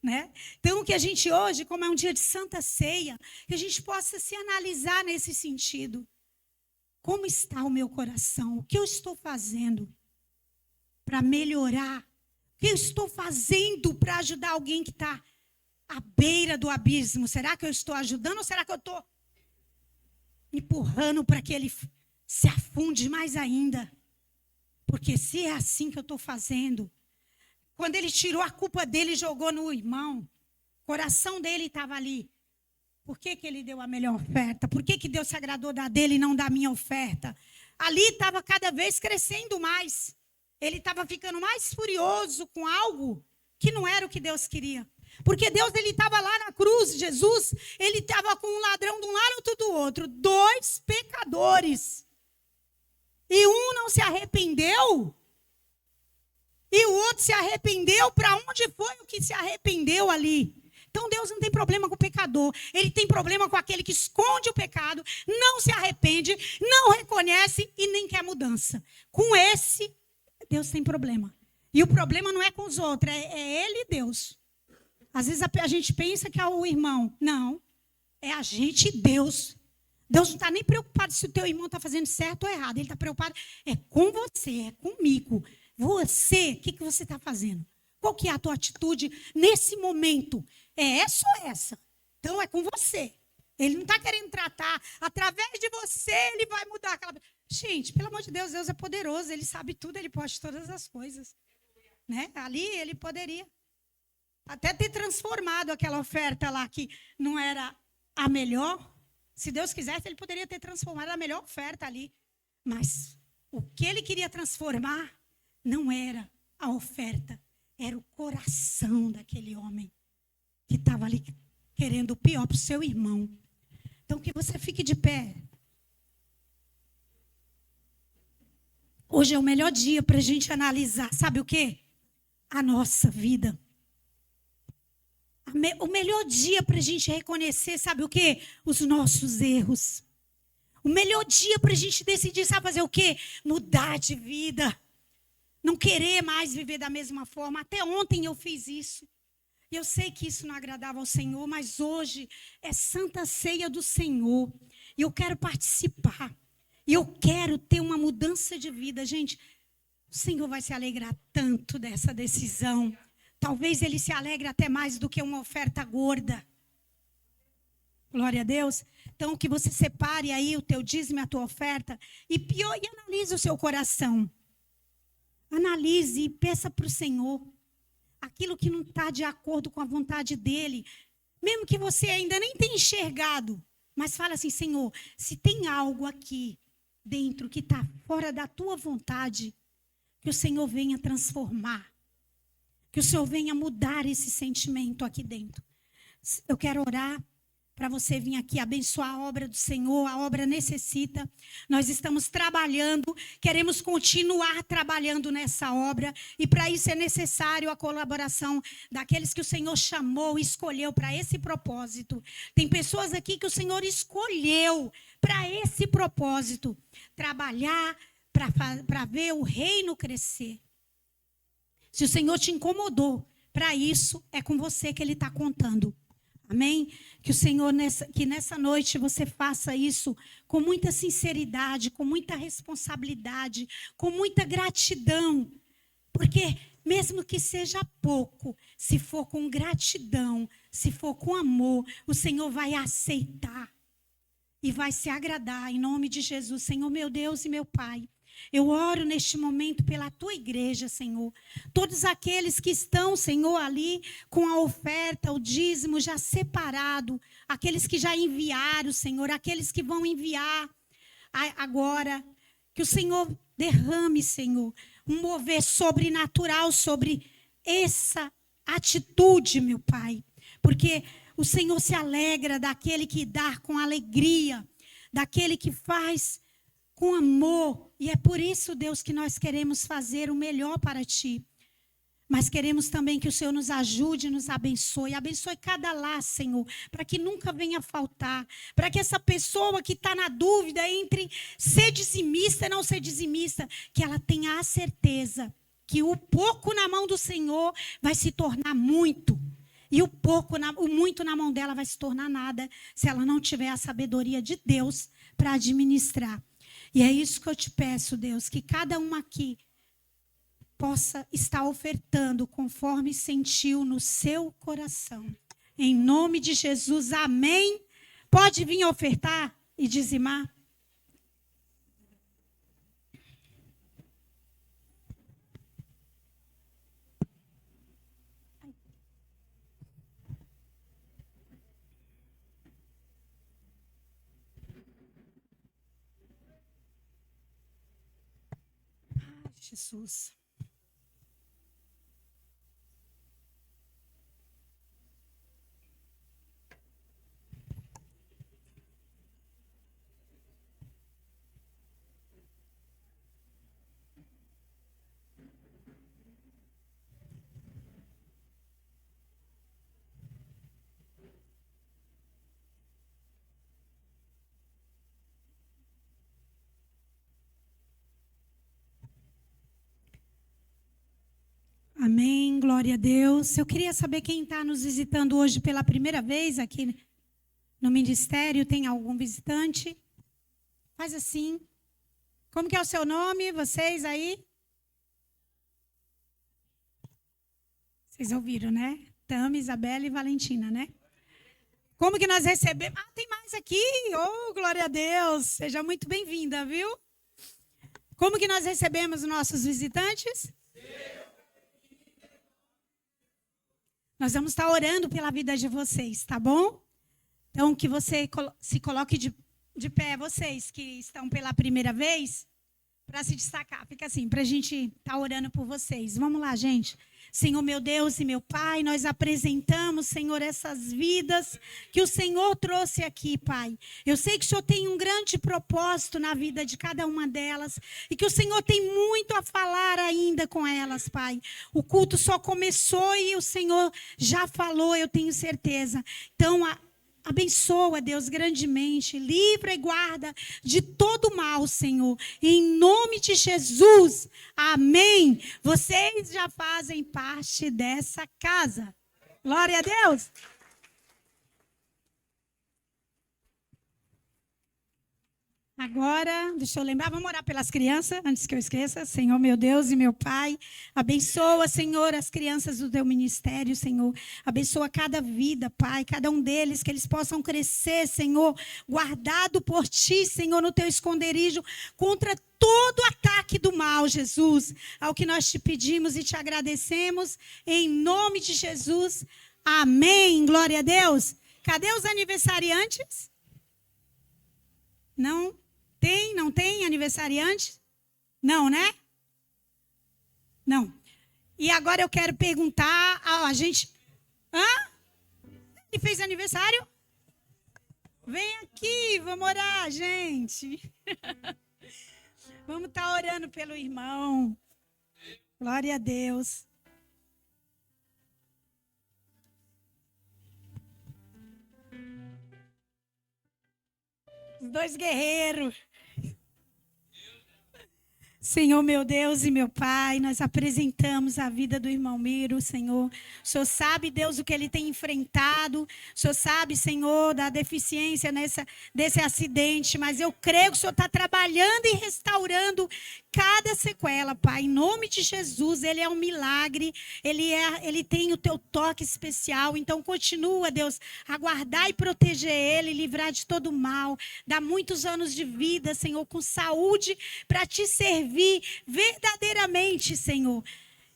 Né? Então, que a gente hoje, como é um dia de Santa Ceia, que a gente possa se analisar nesse sentido. Como está o meu coração? O que eu estou fazendo para melhorar? O que eu estou fazendo para ajudar alguém que está à beira do abismo? Será que eu estou ajudando ou será que eu estou empurrando para que ele se afunde mais ainda? Porque se é assim que eu estou fazendo, quando ele tirou a culpa dele e jogou no irmão, o coração dele estava ali. Por que ele deu a melhor oferta? Por que Deus se agradou da dele e não da minha oferta? Ali estava cada vez crescendo mais. Ele estava ficando mais furioso com algo que não era o que Deus queria. Porque Deus, ele estava lá na cruz, Jesus, ele estava com um ladrão de um lado e outro do outro. 2 pecadores. E um não se arrependeu. E o outro se arrependeu. Para onde foi o que se arrependeu ali? Então Deus não tem problema com o pecador. Ele tem problema com aquele que esconde o pecado, não se arrepende, não reconhece e nem quer mudança. Com esse, Deus tem problema. E o problema não é com os outros, é ele e Deus. Às vezes a gente pensa que é o irmão. Não, é a gente e Deus. Deus não está nem preocupado se o teu irmão está fazendo certo ou errado. Ele está preocupado com você, é comigo. Você, o que você está fazendo? Qual que é a tua atitude nesse momento? É essa ou essa? Então é com você. Ele não está querendo tratar. Através de você, ele vai mudar aquela... Gente, pelo amor de Deus, Deus é poderoso. Ele sabe tudo, ele pode todas as coisas. Né? Ali ele poderia até ter transformado aquela oferta lá que não era a melhor. Se Deus quisesse, ele poderia ter transformado a melhor oferta ali. Mas o que ele queria transformar não era a oferta. Era o coração daquele homem que estava ali querendo o pior para o seu irmão. Então, que você fique de pé. Hoje é o melhor dia para a gente analisar. Sabe o quê? A nossa vida. O melhor dia para a gente reconhecer, sabe o quê? Os nossos erros. O melhor dia para a gente decidir, sabe fazer o quê? Mudar de vida. Não querer mais viver da mesma forma. Até ontem eu fiz isso. E eu sei que isso não agradava ao Senhor, mas hoje é Santa Ceia do Senhor. E eu quero participar. E eu quero ter uma mudança de vida. Gente, o Senhor vai se alegrar tanto dessa decisão. Talvez Ele se alegre até mais do que uma oferta gorda. Glória a Deus. Então, que você separe aí o teu dízimo e a tua oferta. E analise o seu coração. Analise e peça para o Senhor aquilo que não está de acordo com a vontade dEle. Mesmo que você ainda nem tenha enxergado. Mas fala assim, Senhor, se tem algo aqui dentro que está fora da tua vontade, que o Senhor venha transformar. Que o Senhor venha mudar esse sentimento aqui dentro. Eu quero orar para você vir aqui abençoar a obra do Senhor. A obra necessita. Nós estamos trabalhando, queremos continuar trabalhando nessa obra. E para isso é necessário a colaboração daqueles que o Senhor chamou e escolheu para esse propósito. Tem pessoas aqui que o Senhor escolheu para esse propósito. Trabalhar para ver o reino crescer. Se o Senhor te incomodou, para isso é com você que Ele está contando. Amém? Que o Senhor, que nessa noite você faça isso com muita sinceridade, com muita responsabilidade, com muita gratidão. Porque mesmo que seja pouco, se for com gratidão, se for com amor, o Senhor vai aceitar e vai se agradar em nome de Jesus. Senhor, meu Deus e meu Pai. Eu oro neste momento pela tua igreja, Senhor. Todos aqueles que estão, Senhor, ali com a oferta, o dízimo já separado. Aqueles que já enviaram, Senhor. Aqueles que vão enviar agora. Que o Senhor derrame, Senhor, um mover sobrenatural sobre essa atitude, meu Pai. Porque o Senhor se alegra daquele que dá com alegria. Daquele que faz com amor. E é por isso, Deus, que nós queremos fazer o melhor para Ti. Mas queremos também que o Senhor nos ajude, nos abençoe. Abençoe cada lar, Senhor, para que nunca venha faltar. Para que essa pessoa que está na dúvida entre ser dizimista e não ser dizimista, que ela tenha a certeza que o pouco na mão do Senhor vai se tornar muito. E o muito na mão dela vai se tornar nada, se ela não tiver a sabedoria de Deus para administrar. E é isso que eu te peço, Deus, que cada um aqui possa estar ofertando conforme sentiu no seu coração. Em nome de Jesus, amém. Pode vir ofertar e dizimar. Ai, Jesus. Amém, glória a Deus. Eu queria saber quem está nos visitando hoje pela primeira vez aqui no ministério. Tem algum visitante? Faz assim. Como que é o seu nome, vocês aí? Vocês ouviram, né? Tami, Isabela e Valentina, né? Como que nós recebemos? Ah, tem mais aqui. Oh, glória a Deus. Seja muito bem-vinda, viu? Como que nós recebemos os nossos visitantes? Nós vamos estar orando pela vida de vocês, tá bom? Então, que você se coloque de pé, vocês que estão pela primeira vez, para se destacar. Fica assim, para a gente estar orando por vocês. Vamos lá, gente. Senhor, meu Deus e meu Pai, nós apresentamos, Senhor, essas vidas que o Senhor trouxe aqui, Pai. Eu sei que o Senhor tem um grande propósito na vida de cada uma delas e que o Senhor tem muito a falar ainda com elas, Pai. O culto só começou e o Senhor já falou, eu tenho certeza. Então, abençoa, Deus, grandemente. Livra e guarda de todo mal, Senhor. Em nome de Jesus. Amém. Vocês já fazem parte dessa casa. Glória a Deus. Agora, deixa eu lembrar, vamos orar pelas crianças, antes que eu esqueça. Senhor, meu Deus e meu Pai, abençoa, Senhor, as crianças do teu ministério, Senhor. Abençoa cada vida, Pai, cada um deles, que eles possam crescer, Senhor, guardado por Ti, Senhor, no Teu esconderijo, contra todo ataque do mal, Jesus. Ao que nós te pedimos e te agradecemos, em nome de Jesus. Amém, glória a Deus. Cadê os aniversariantes? Não? Tem? Não tem aniversariante? Não, né? Não. E agora eu quero perguntar a gente... Hã? Ele fez aniversário? Vem aqui, vamos orar, gente. Vamos estar orando pelo irmão. Glória a Deus. Os dois guerreiros. Senhor, meu Deus e meu Pai, nós apresentamos a vida do irmão Miro, Senhor. O Senhor sabe, Deus, o que ele tem enfrentado. O Senhor sabe, Senhor, da deficiência desse acidente. Mas eu creio que o Senhor está trabalhando e restaurando cada sequela, Pai. Em nome de Jesus, Ele é um milagre. Ele tem o teu toque especial. Então, continua, Deus, a guardar e proteger ele, livrar de todo mal. Dá muitos anos de vida, Senhor, com saúde, para te servir verdadeiramente, Senhor.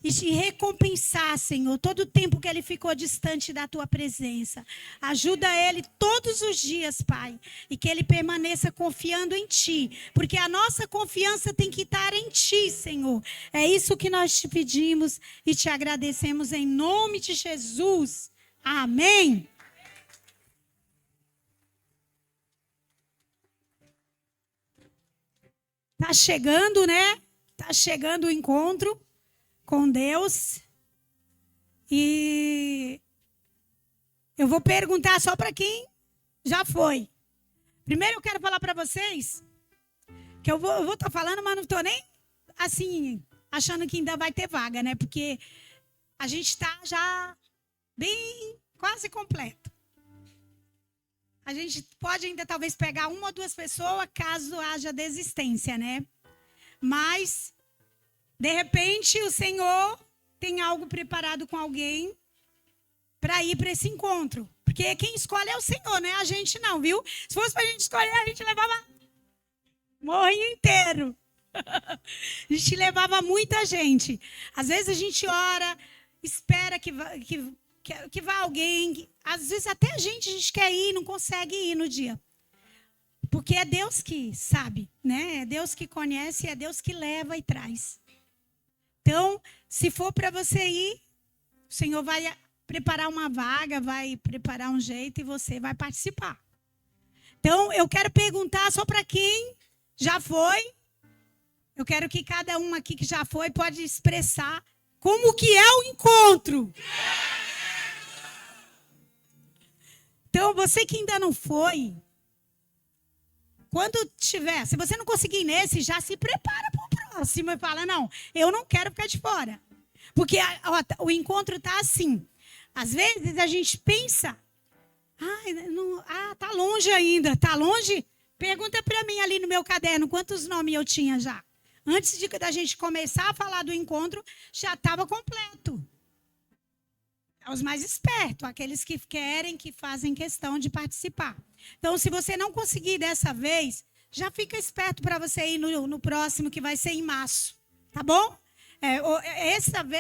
E te recompensar, Senhor, todo o tempo que ele ficou distante da tua presença. Ajuda ele todos os dias, Pai. E que ele permaneça confiando em Ti. Porque a nossa confiança tem que estar em Ti, Senhor. É isso que nós te pedimos e te agradecemos em nome de Jesus. Amém. Tá chegando, né? Tá chegando o encontro com Deus. E eu vou perguntar só para quem já foi. Primeiro eu quero falar para vocês que eu vou estar falando, mas não estou nem assim achando que ainda vai ter vaga, né? Porque a gente está já bem quase completo. A gente pode ainda talvez pegar uma ou duas pessoas caso haja desistência, né? Mas, de repente, o Senhor tem algo preparado com alguém para ir para esse encontro. Porque quem escolhe é o Senhor, não é a gente não, viu? Se fosse para a gente escolher, a gente levava morrinho inteiro. A gente levava muita gente. Às vezes a gente ora, espera que vá alguém. Às vezes até a gente quer ir, não consegue ir no dia. Porque é Deus que sabe, né? É Deus que conhece, é Deus que leva e traz. Então, se for para você ir, o Senhor vai preparar uma vaga, vai preparar um jeito e você vai participar. Então, eu quero perguntar só para quem já foi. Eu quero que cada um aqui que já foi pode expressar como que é o encontro. Então, você que ainda não foi, quando tiver, se você não conseguir ir nesse, já se prepara para o próximo e fala, não, eu não quero ficar de fora. Porque o encontro está assim. Às vezes a gente pensa, tá longe ainda, tá longe? Pergunta para mim ali no meu caderno, quantos nomes eu tinha já? Antes da gente começar a falar do encontro, já estava completo. Os mais espertos, aqueles que querem, que fazem questão de participar. Então, se você não conseguir dessa vez, já fica esperto para você ir no próximo, que vai ser em março. Tá bom?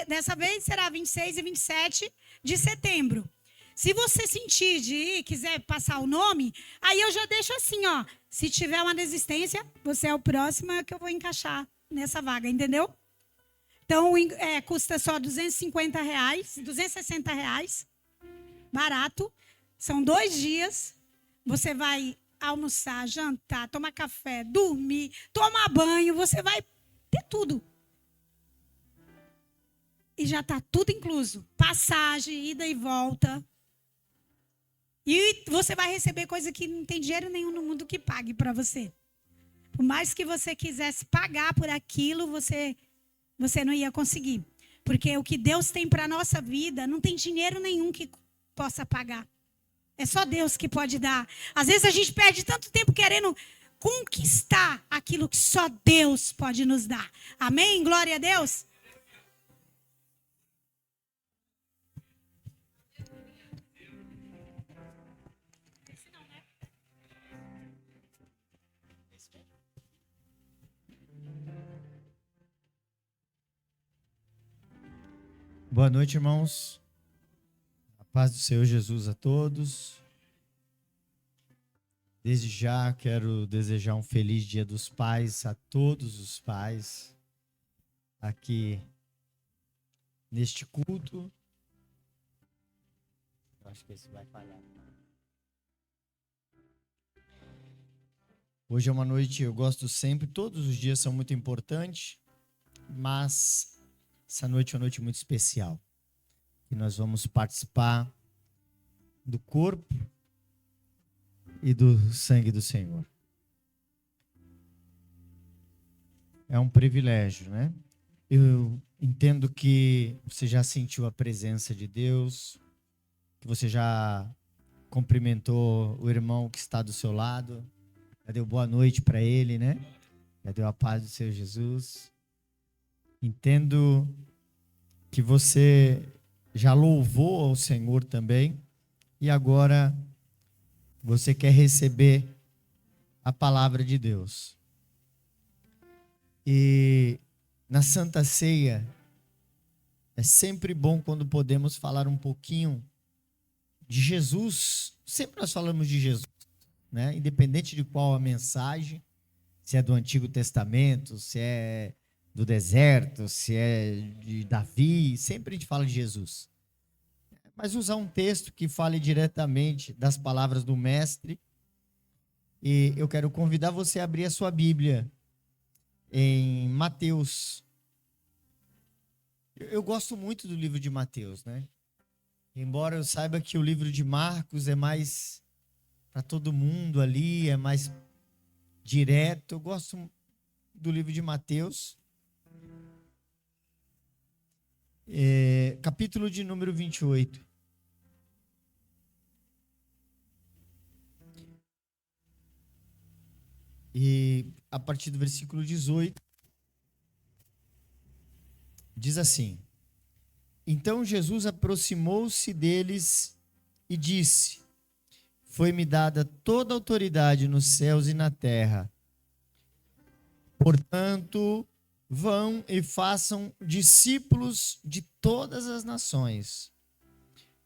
Dessa vez será 26 e 27 de setembro. Se você sentir de ir, quiser passar o nome, aí eu já deixo assim, ó. Se tiver uma desistência, você é o próximo que eu vou encaixar nessa vaga, entendeu? Então, custa só R$260, R$260, barato. São 2 dias. Você vai almoçar, jantar, tomar café, dormir, tomar banho. Você vai ter tudo. E já está tudo incluso. Passagem, ida e volta. E você vai receber coisa que não tem dinheiro nenhum no mundo que pague para você. Por mais que você quisesse pagar por aquilo, você não ia conseguir. Porque o que Deus tem para a nossa vida, não tem dinheiro nenhum que possa pagar. É só Deus que pode dar. Às vezes a gente perde tanto tempo querendo conquistar aquilo que só Deus pode nos dar. Amém? Glória a Deus. Boa noite, irmãos. A paz do Senhor Jesus a todos. Desde já quero desejar um feliz Dia dos Pais a todos os pais aqui neste culto. Eu acho que esse vai falhar. Hoje é uma noite, eu gosto sempre, todos os dias são muito importantes, mas essa noite é uma noite muito especial. E nós vamos participar do corpo e do sangue do Senhor. É um privilégio, né? Eu entendo que você já sentiu a presença de Deus, que você já cumprimentou o irmão que está do seu lado, já deu boa noite para ele, né? Já deu a paz do Senhor Jesus. Entendo que você já louvou ao Senhor também e agora você quer receber a palavra de Deus. E na Santa Ceia é sempre bom quando podemos falar um pouquinho de Jesus. Sempre nós falamos de Jesus, né? Independente de qual a mensagem, se é do Antigo Testamento, se é do deserto, se é de Davi, sempre a gente fala de Jesus. Mas usar um texto que fale diretamente das palavras do Mestre. E eu quero convidar você a abrir a sua Bíblia em Mateus. Eu gosto muito do livro de Mateus, né? Embora eu saiba que o livro de Marcos é mais para todo mundo ali, é mais direto, eu gosto do livro de Mateus. Capítulo de número 28. E a partir do versículo 18, diz assim: Então Jesus aproximou-se deles e disse: Foi-me dada toda a autoridade nos céus e na terra. Portanto, vão e façam discípulos de todas as nações,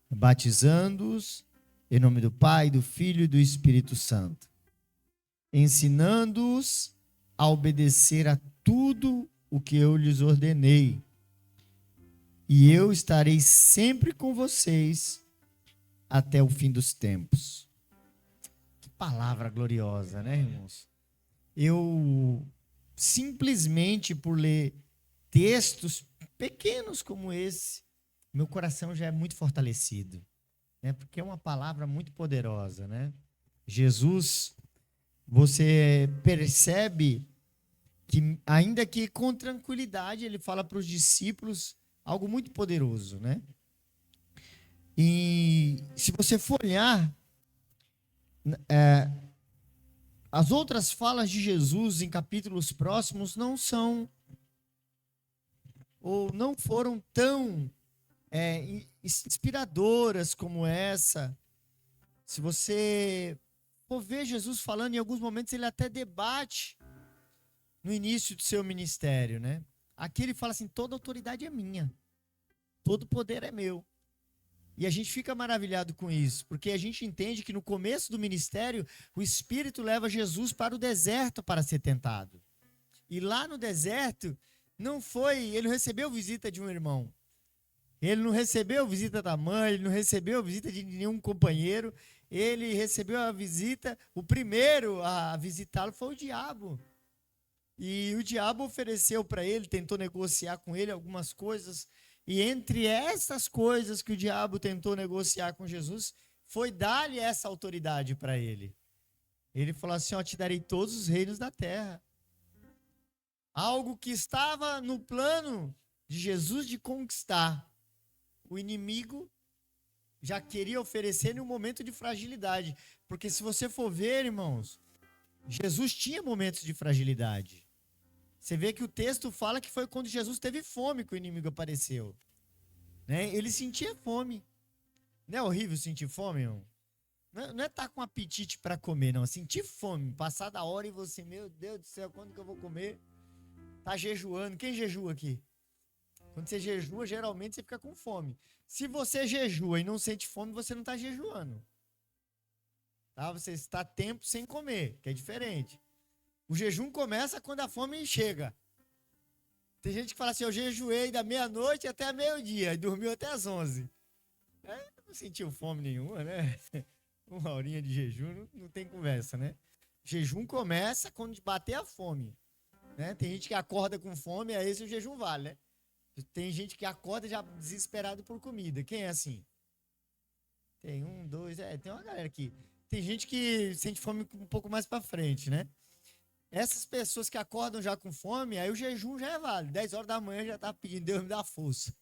batizando-os em nome do Pai, do Filho e do Espírito Santo, ensinando-os a obedecer a tudo o que eu lhes ordenei. E eu estarei sempre com vocês até o fim dos tempos. Que palavra gloriosa, né, irmãos? Eu, simplesmente por ler textos pequenos como esse, meu coração já é muito fortalecido, né? Porque é uma palavra muito poderosa, né? Jesus, você percebe que, ainda que com tranquilidade, ele fala para os discípulos algo muito poderoso, né? E se você for olhar, as outras falas de Jesus em capítulos próximos não são, ou não foram tão inspiradoras como essa. Se você for ver Jesus falando, em alguns momentos ele até debate no início do seu ministério, né? Aqui ele fala assim: toda autoridade é minha, todo poder é meu. E a gente fica maravilhado com isso, porque a gente entende que no começo do ministério, o Espírito leva Jesus para o deserto para ser tentado. E lá no deserto, ele não recebeu visita de um irmão, ele não recebeu visita da mãe, ele não recebeu visita de nenhum companheiro, ele recebeu a visita, o primeiro a visitá-lo foi o diabo. E o diabo ofereceu para ele, tentou negociar com ele algumas coisas. E entre essas coisas que o diabo tentou negociar com Jesus, foi dar-lhe essa autoridade para ele. Ele falou assim: te darei todos os reinos da terra. Algo que estava no plano de Jesus de conquistar. O inimigo já queria oferecer em um momento de fragilidade. Porque se você for ver, irmãos, Jesus tinha momentos de fragilidade. Você vê que o texto fala que foi quando Jesus teve fome que o inimigo apareceu, né? Ele sentia fome. Não é horrível sentir fome, irmão? Não é estar com apetite para comer, não. Sentir fome, passar da hora e você, meu Deus do céu, quando que eu vou comer? Tá jejuando. Quem jejua aqui? Quando você jejua, geralmente você fica com fome. Se você jejua e não sente fome, você não está jejuando. Tá? Você está tempo sem comer, que é diferente. O jejum começa quando a fome chega. Tem gente que fala assim: eu jejuei da meia-noite até meio-dia e dormiu até às 11. Não sentiu fome nenhuma, né? Uma horinha de jejum não tem conversa, né? Jejum começa quando bater a fome, né? Tem gente que acorda com fome, aí esse o jejum vale, né? Tem gente que acorda já desesperado por comida. Quem é assim? Tem um, dois, tem uma galera aqui. Tem gente que sente fome um pouco mais pra frente, né? Essas pessoas que acordam já com fome, aí o jejum já é válido. 10 horas da manhã já tá pedindo: Deus me dá força,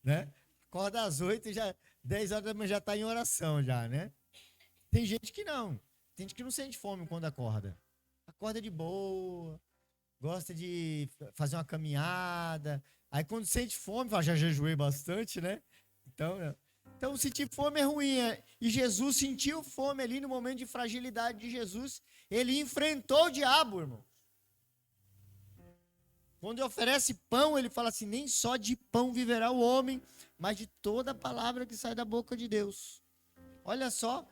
né? Acorda às 8 e já 10 horas da manhã já tá em oração já, né? Tem gente que não. Tem gente que não sente fome quando acorda. Acorda de boa, gosta de fazer uma caminhada. Aí quando sente fome, fala: já jejuei bastante, né? Então sentir fome é ruim. E Jesus sentiu fome ali no momento de fragilidade de Jesus. Ele enfrentou o diabo, irmão. Quando ele oferece pão, ele fala assim: nem só de pão viverá o homem, mas de toda a palavra que sai da boca de Deus. Olha só,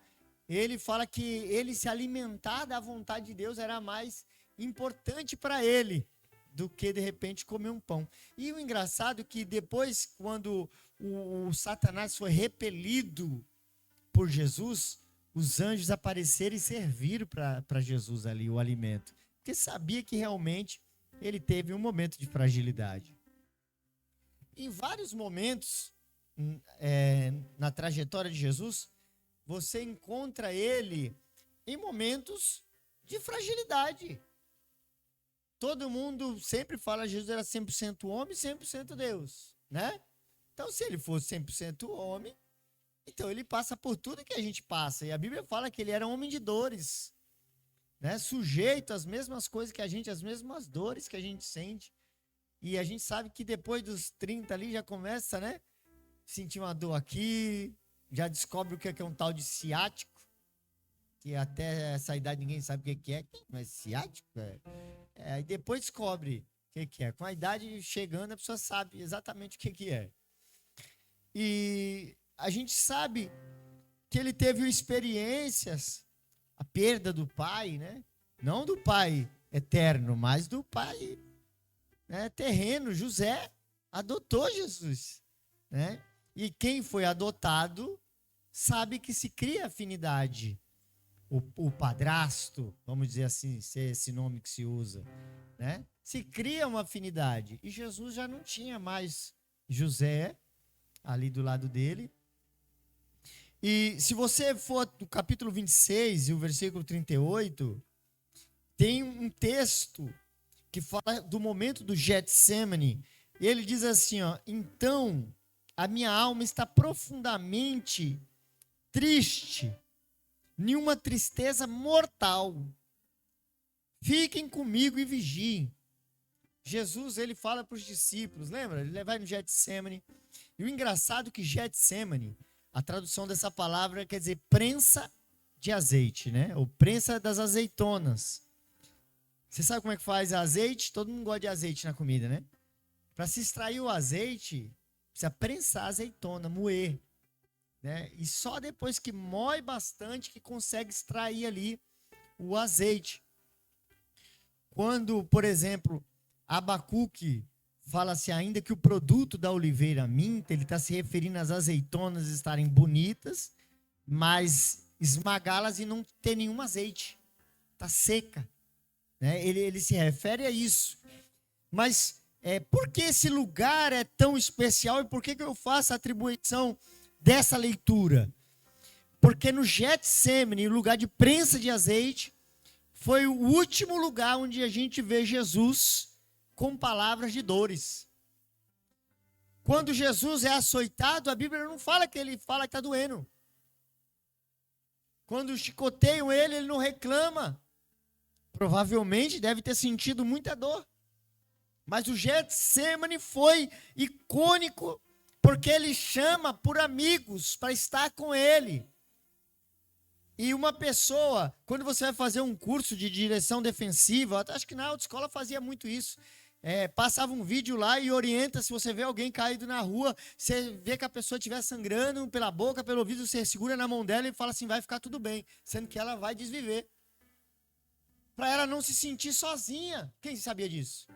ele fala que ele se alimentar da vontade de Deus era mais importante para ele do que, de repente, comer um pão. E o engraçado é que depois, quando o Satanás foi repelido por Jesus, os anjos apareceram e serviram para Jesus ali o alimento. Porque sabia que realmente ele teve um momento de fragilidade. Em vários momentos, na trajetória de Jesus, você encontra ele em momentos de fragilidade. Todo mundo sempre fala que Jesus era 100% homem e 100% Deus, né? Então, se ele fosse 100% homem, então ele passa por tudo que a gente passa. E a Bíblia fala que ele era homem de dores, né? Sujeito às mesmas coisas que a gente, às mesmas dores que a gente sente. E a gente sabe que depois dos 30 ali já começa, né? Sentir uma dor aqui, já descobre o que é um tal de ciático, que até essa idade ninguém sabe o que é, mas ciático aí depois descobre o que é. Com a idade chegando, a pessoa sabe exatamente o que é. E a gente sabe que ele teve experiências, a perda do pai, né? Não do pai eterno, mas do pai, né, terreno. José adotou Jesus, né? E quem foi adotado sabe que se cria afinidade. O padrasto, vamos dizer assim, se é esse nome que se usa, né? Se cria uma afinidade. E Jesus já não tinha mais José ali do lado dele. E se você for no capítulo 26 e o versículo 38, tem um texto que fala do momento do Getsemane. Ele diz assim, ó: então a minha alma está profundamente triste, nenhuma tristeza mortal. Fiquem comigo e vigiem. Jesus, ele fala para os discípulos, lembra? Ele vai no Getsemane. E o engraçado é que Getsemane, a tradução dessa palavra quer dizer prensa de azeite, né? Ou prensa das azeitonas. Você sabe como é que faz azeite? Todo mundo gosta de azeite na comida, né? Para se extrair o azeite, precisa prensar a azeitona, moer, né? E só depois que moe bastante que consegue extrair ali o azeite. Quando, por exemplo, Abacuque fala-se ainda que o produto da oliveira minta, ele está se referindo às azeitonas estarem bonitas, mas esmagá-las e não ter nenhum azeite. Está seca, né? Ele se refere a isso. Mas por que esse lugar é tão especial e por que eu faço a atribuição dessa leitura? Porque no Getsemane, o lugar de prensa de azeite, foi o último lugar onde a gente vê Jesus com palavras de dores. Quando Jesus é açoitado, a Bíblia não fala que ele fala que está doendo. Quando chicoteiam ele não reclama. Provavelmente deve ter sentido muita dor. Mas o Getsemane foi icônico porque ele chama por amigos para estar com ele. E uma pessoa, quando você vai fazer um curso de direção defensiva, acho que na autoescola fazia muito isso. Passava um vídeo lá e orienta, se você vê alguém caído na rua, você vê que a pessoa estiver sangrando pela boca, pelo ouvido, você segura na mão dela e fala assim, vai ficar tudo bem, sendo que ela vai desviver. Para ela não se sentir sozinha. Quem sabia disso?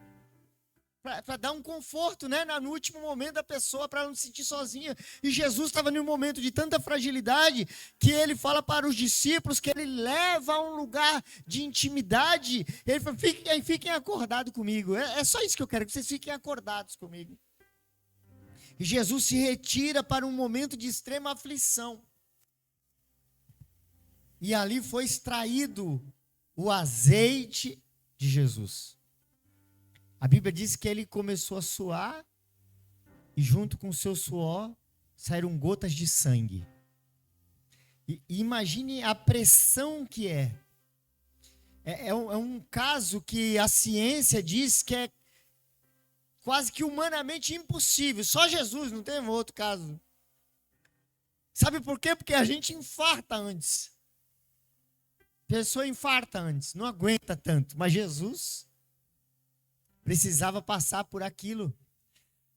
Para dar um conforto, né, no último momento da pessoa, para ela não se sentir sozinha. E Jesus estava num momento de tanta fragilidade que ele fala para os discípulos que ele leva a um lugar de intimidade. Ele fala, fiquem acordados comigo. É só isso que eu quero, que vocês fiquem acordados comigo. E Jesus se retira para um momento de extrema aflição. E ali foi extraído o azeite de Jesus. A Bíblia diz que ele começou a suar e junto com o seu suor saíram gotas de sangue. E imagine a pressão que é. É um caso que a ciência diz que é quase que humanamente impossível. Só Jesus, não tem outro caso. Sabe por quê? Porque a gente infarta antes. A pessoa infarta antes, não aguenta tanto. Mas Jesus precisava passar por aquilo.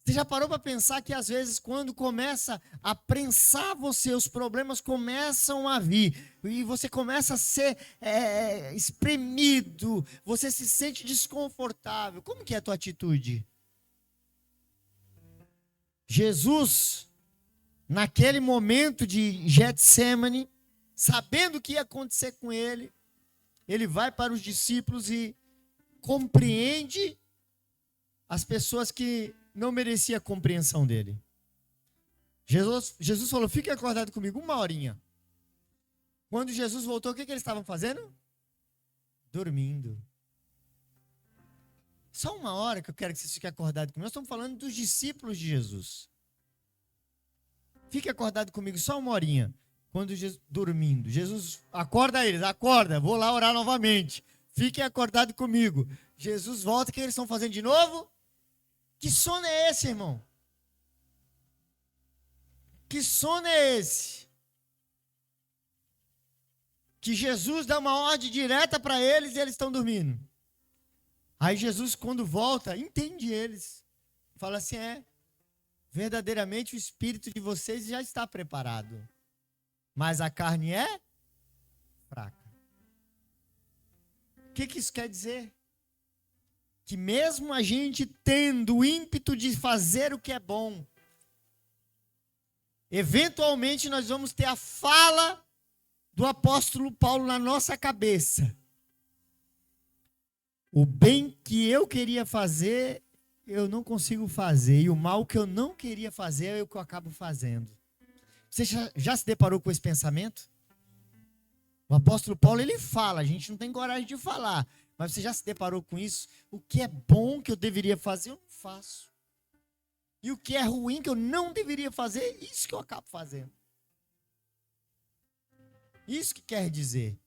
Você já parou para pensar que às vezes quando começa a prensar você, os problemas começam a vir e você começa a ser espremido, você se sente desconfortável. Como que é a tua atitude? Jesus, naquele momento de Getsemane, sabendo o que ia acontecer com ele, ele vai para os discípulos e compreende as pessoas que não mereciam a compreensão dele. Jesus falou, fique acordado comigo 1 horinha. Quando Jesus voltou, o que eles estavam fazendo? Dormindo. Só 1 hora que eu quero que vocês fiquem acordados comigo. Nós estamos falando dos discípulos de Jesus. Fique acordado comigo só 1 horinha. Quando Jesus, dormindo, Jesus acorda eles, acorda, vou lá orar novamente. Fiquem acordados comigo. Jesus volta, o que eles estão fazendo de novo? Que sono é esse, irmão? Que sono é esse? Que Jesus dá uma ordem direta para eles e eles estão dormindo. Aí Jesus, quando volta, entende eles. Fala assim, verdadeiramente o espírito de vocês já está preparado. Mas a carne é fraca. O que isso quer dizer? Que mesmo a gente tendo o ímpeto de fazer o que é bom, eventualmente nós vamos ter a fala do apóstolo Paulo na nossa cabeça. O bem que eu queria fazer, eu não consigo fazer. E o mal que eu não queria fazer é o que eu acabo fazendo. Você já se deparou com esse pensamento? O apóstolo Paulo, ele fala, a gente não tem coragem de falar. Mas você já se deparou com isso? O que é bom que eu deveria fazer, eu não faço. E o que é ruim que eu não deveria fazer, isso que eu acabo fazendo. Isso que quer dizer.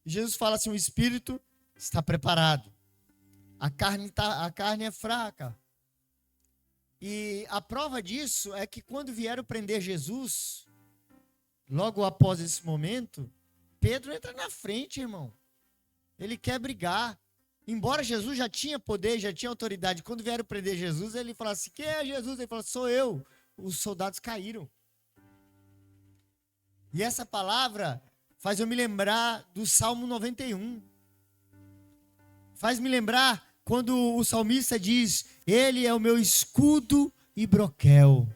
Jesus fala assim, o espírito está preparado. A carne é fraca. E a prova disso é que quando vieram prender Jesus, logo após esse momento, Pedro entra na frente, irmão. Ele quer brigar. Embora Jesus já tinha poder, já tinha autoridade, quando vieram prender Jesus, ele fala assim, quem é Jesus? Ele fala, sou eu. Os soldados caíram. E essa palavra faz eu me lembrar do Salmo 91. Faz me lembrar quando o salmista diz, ele é o meu escudo e broquel.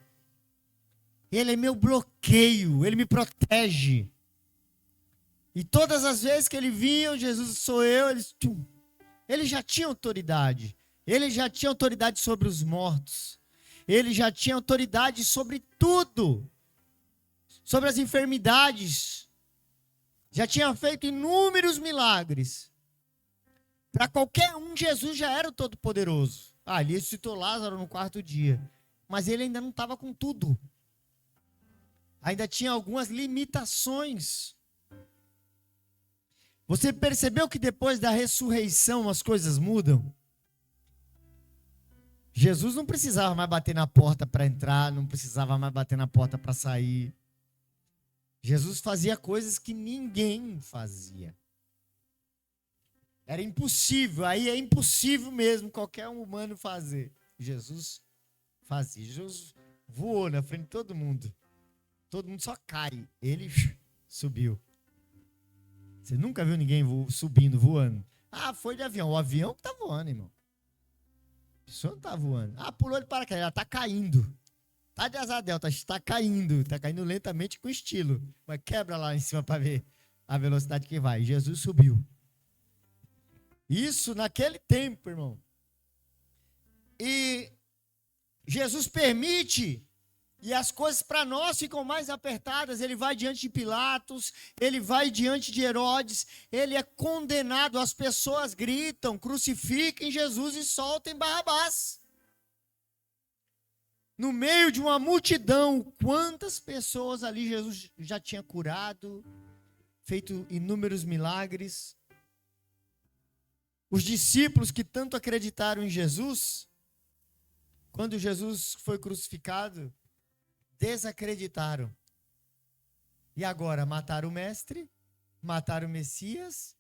Ele é meu bloqueio, ele me protege. E todas as vezes que ele vinha, Jesus sou eu, ele já tinha autoridade. Ele já tinha autoridade sobre os mortos. Ele já tinha autoridade sobre tudo. Sobre as enfermidades. Já tinha feito inúmeros milagres. Para qualquer um, Jesus já era o Todo-Poderoso. Ele ressuscitou Lázaro no 4º dia. Mas ele ainda não estava com tudo. Ainda tinha algumas limitações. Você percebeu que depois da ressurreição as coisas mudam? Jesus não precisava mais bater na porta para entrar, não precisava mais bater na porta para sair. Jesus fazia coisas que ninguém fazia. Era impossível, aí é impossível mesmo qualquer um humano fazer. Jesus fazia. Jesus voou na frente de todo mundo. Todo mundo só cai. Ele subiu. Você nunca viu ninguém subindo, voando? Foi de avião. O avião que tá voando, irmão. A pessoa não tá voando. Pulou de paraquedas. Ela tá caindo. Tá de asa delta, está caindo. Tá caindo lentamente com estilo. Mas quebra lá em cima para ver a velocidade que vai. Jesus subiu. Isso naquele tempo, irmão. E Jesus permite, e as coisas para nós ficam mais apertadas. Ele vai diante de Pilatos, ele vai diante de Herodes, ele é condenado, as pessoas gritam, crucifiquem Jesus e soltem Barrabás. No meio de uma multidão, quantas pessoas ali Jesus já tinha curado, feito inúmeros milagres. Os discípulos que tanto acreditaram em Jesus, quando Jesus foi crucificado, desacreditaram. E agora mataram o mestre, mataram o Messias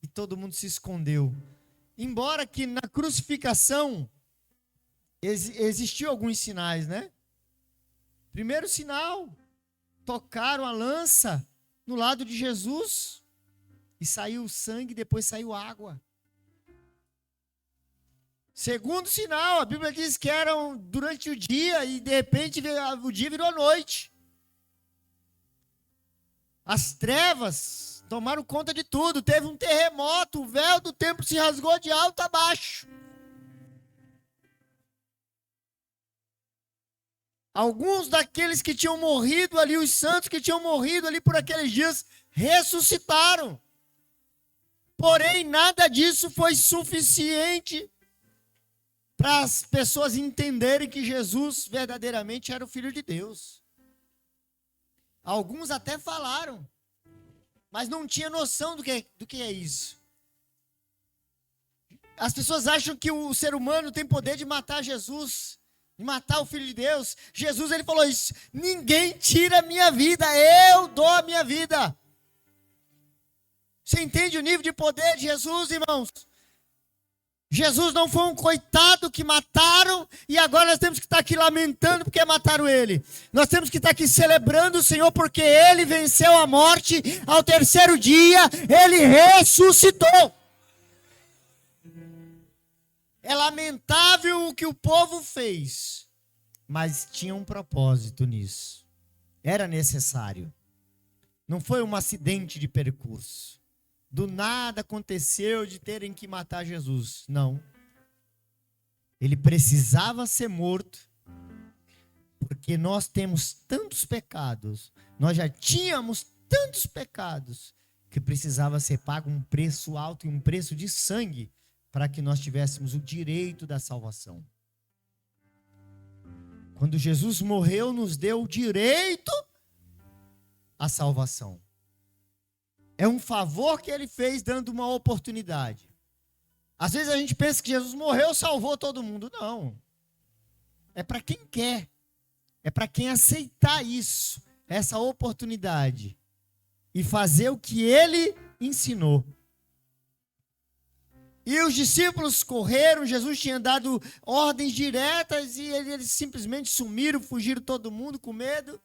e todo mundo se escondeu. Embora que na crucificação existiu alguns sinais, né? Primeiro sinal, tocaram a lança no lado de Jesus e saiu sangue, depois saiu água. Segundo sinal, a Bíblia diz que eram durante o dia e de repente o dia virou noite. As trevas tomaram conta de tudo. Teve um terremoto, o véu do templo se rasgou de alto a baixo. Alguns daqueles que tinham morrido ali, os santos que tinham morrido ali por aqueles dias, ressuscitaram. Porém, nada disso foi suficiente para as pessoas entenderem que Jesus verdadeiramente era o Filho de Deus. Alguns até falaram, mas não tinha noção do que é isso. As pessoas acham que o ser humano tem poder de matar Jesus, de matar o Filho de Deus. Jesus, ele falou isso: ninguém tira a minha vida, eu dou a minha vida. Você entende o nível de poder de Jesus, irmãos? Jesus não foi um coitado que mataram e agora nós temos que estar aqui lamentando porque mataram ele. Nós temos que estar aqui celebrando o Senhor porque ele venceu a morte. Ao terceiro dia, ele ressuscitou. É lamentável o que o povo fez, mas tinha um propósito nisso. Era necessário. Não foi um acidente de percurso. Do nada aconteceu de terem que matar Jesus. Não. Ele precisava ser morto, porque nós temos tantos pecados, nós já tínhamos tantos pecados, que precisava ser pago um preço alto e um preço de sangue, para que nós tivéssemos o direito da salvação. Quando Jesus morreu, nos deu o direito à salvação. É um favor que ele fez, dando uma oportunidade. Às vezes a gente pensa que Jesus morreu, salvou todo mundo. Não. É para quem quer. É para quem aceitar isso, essa oportunidade. E fazer o que ele ensinou. E os discípulos correram, Jesus tinha dado ordens diretas e eles simplesmente sumiram, fugiram todo mundo com medo.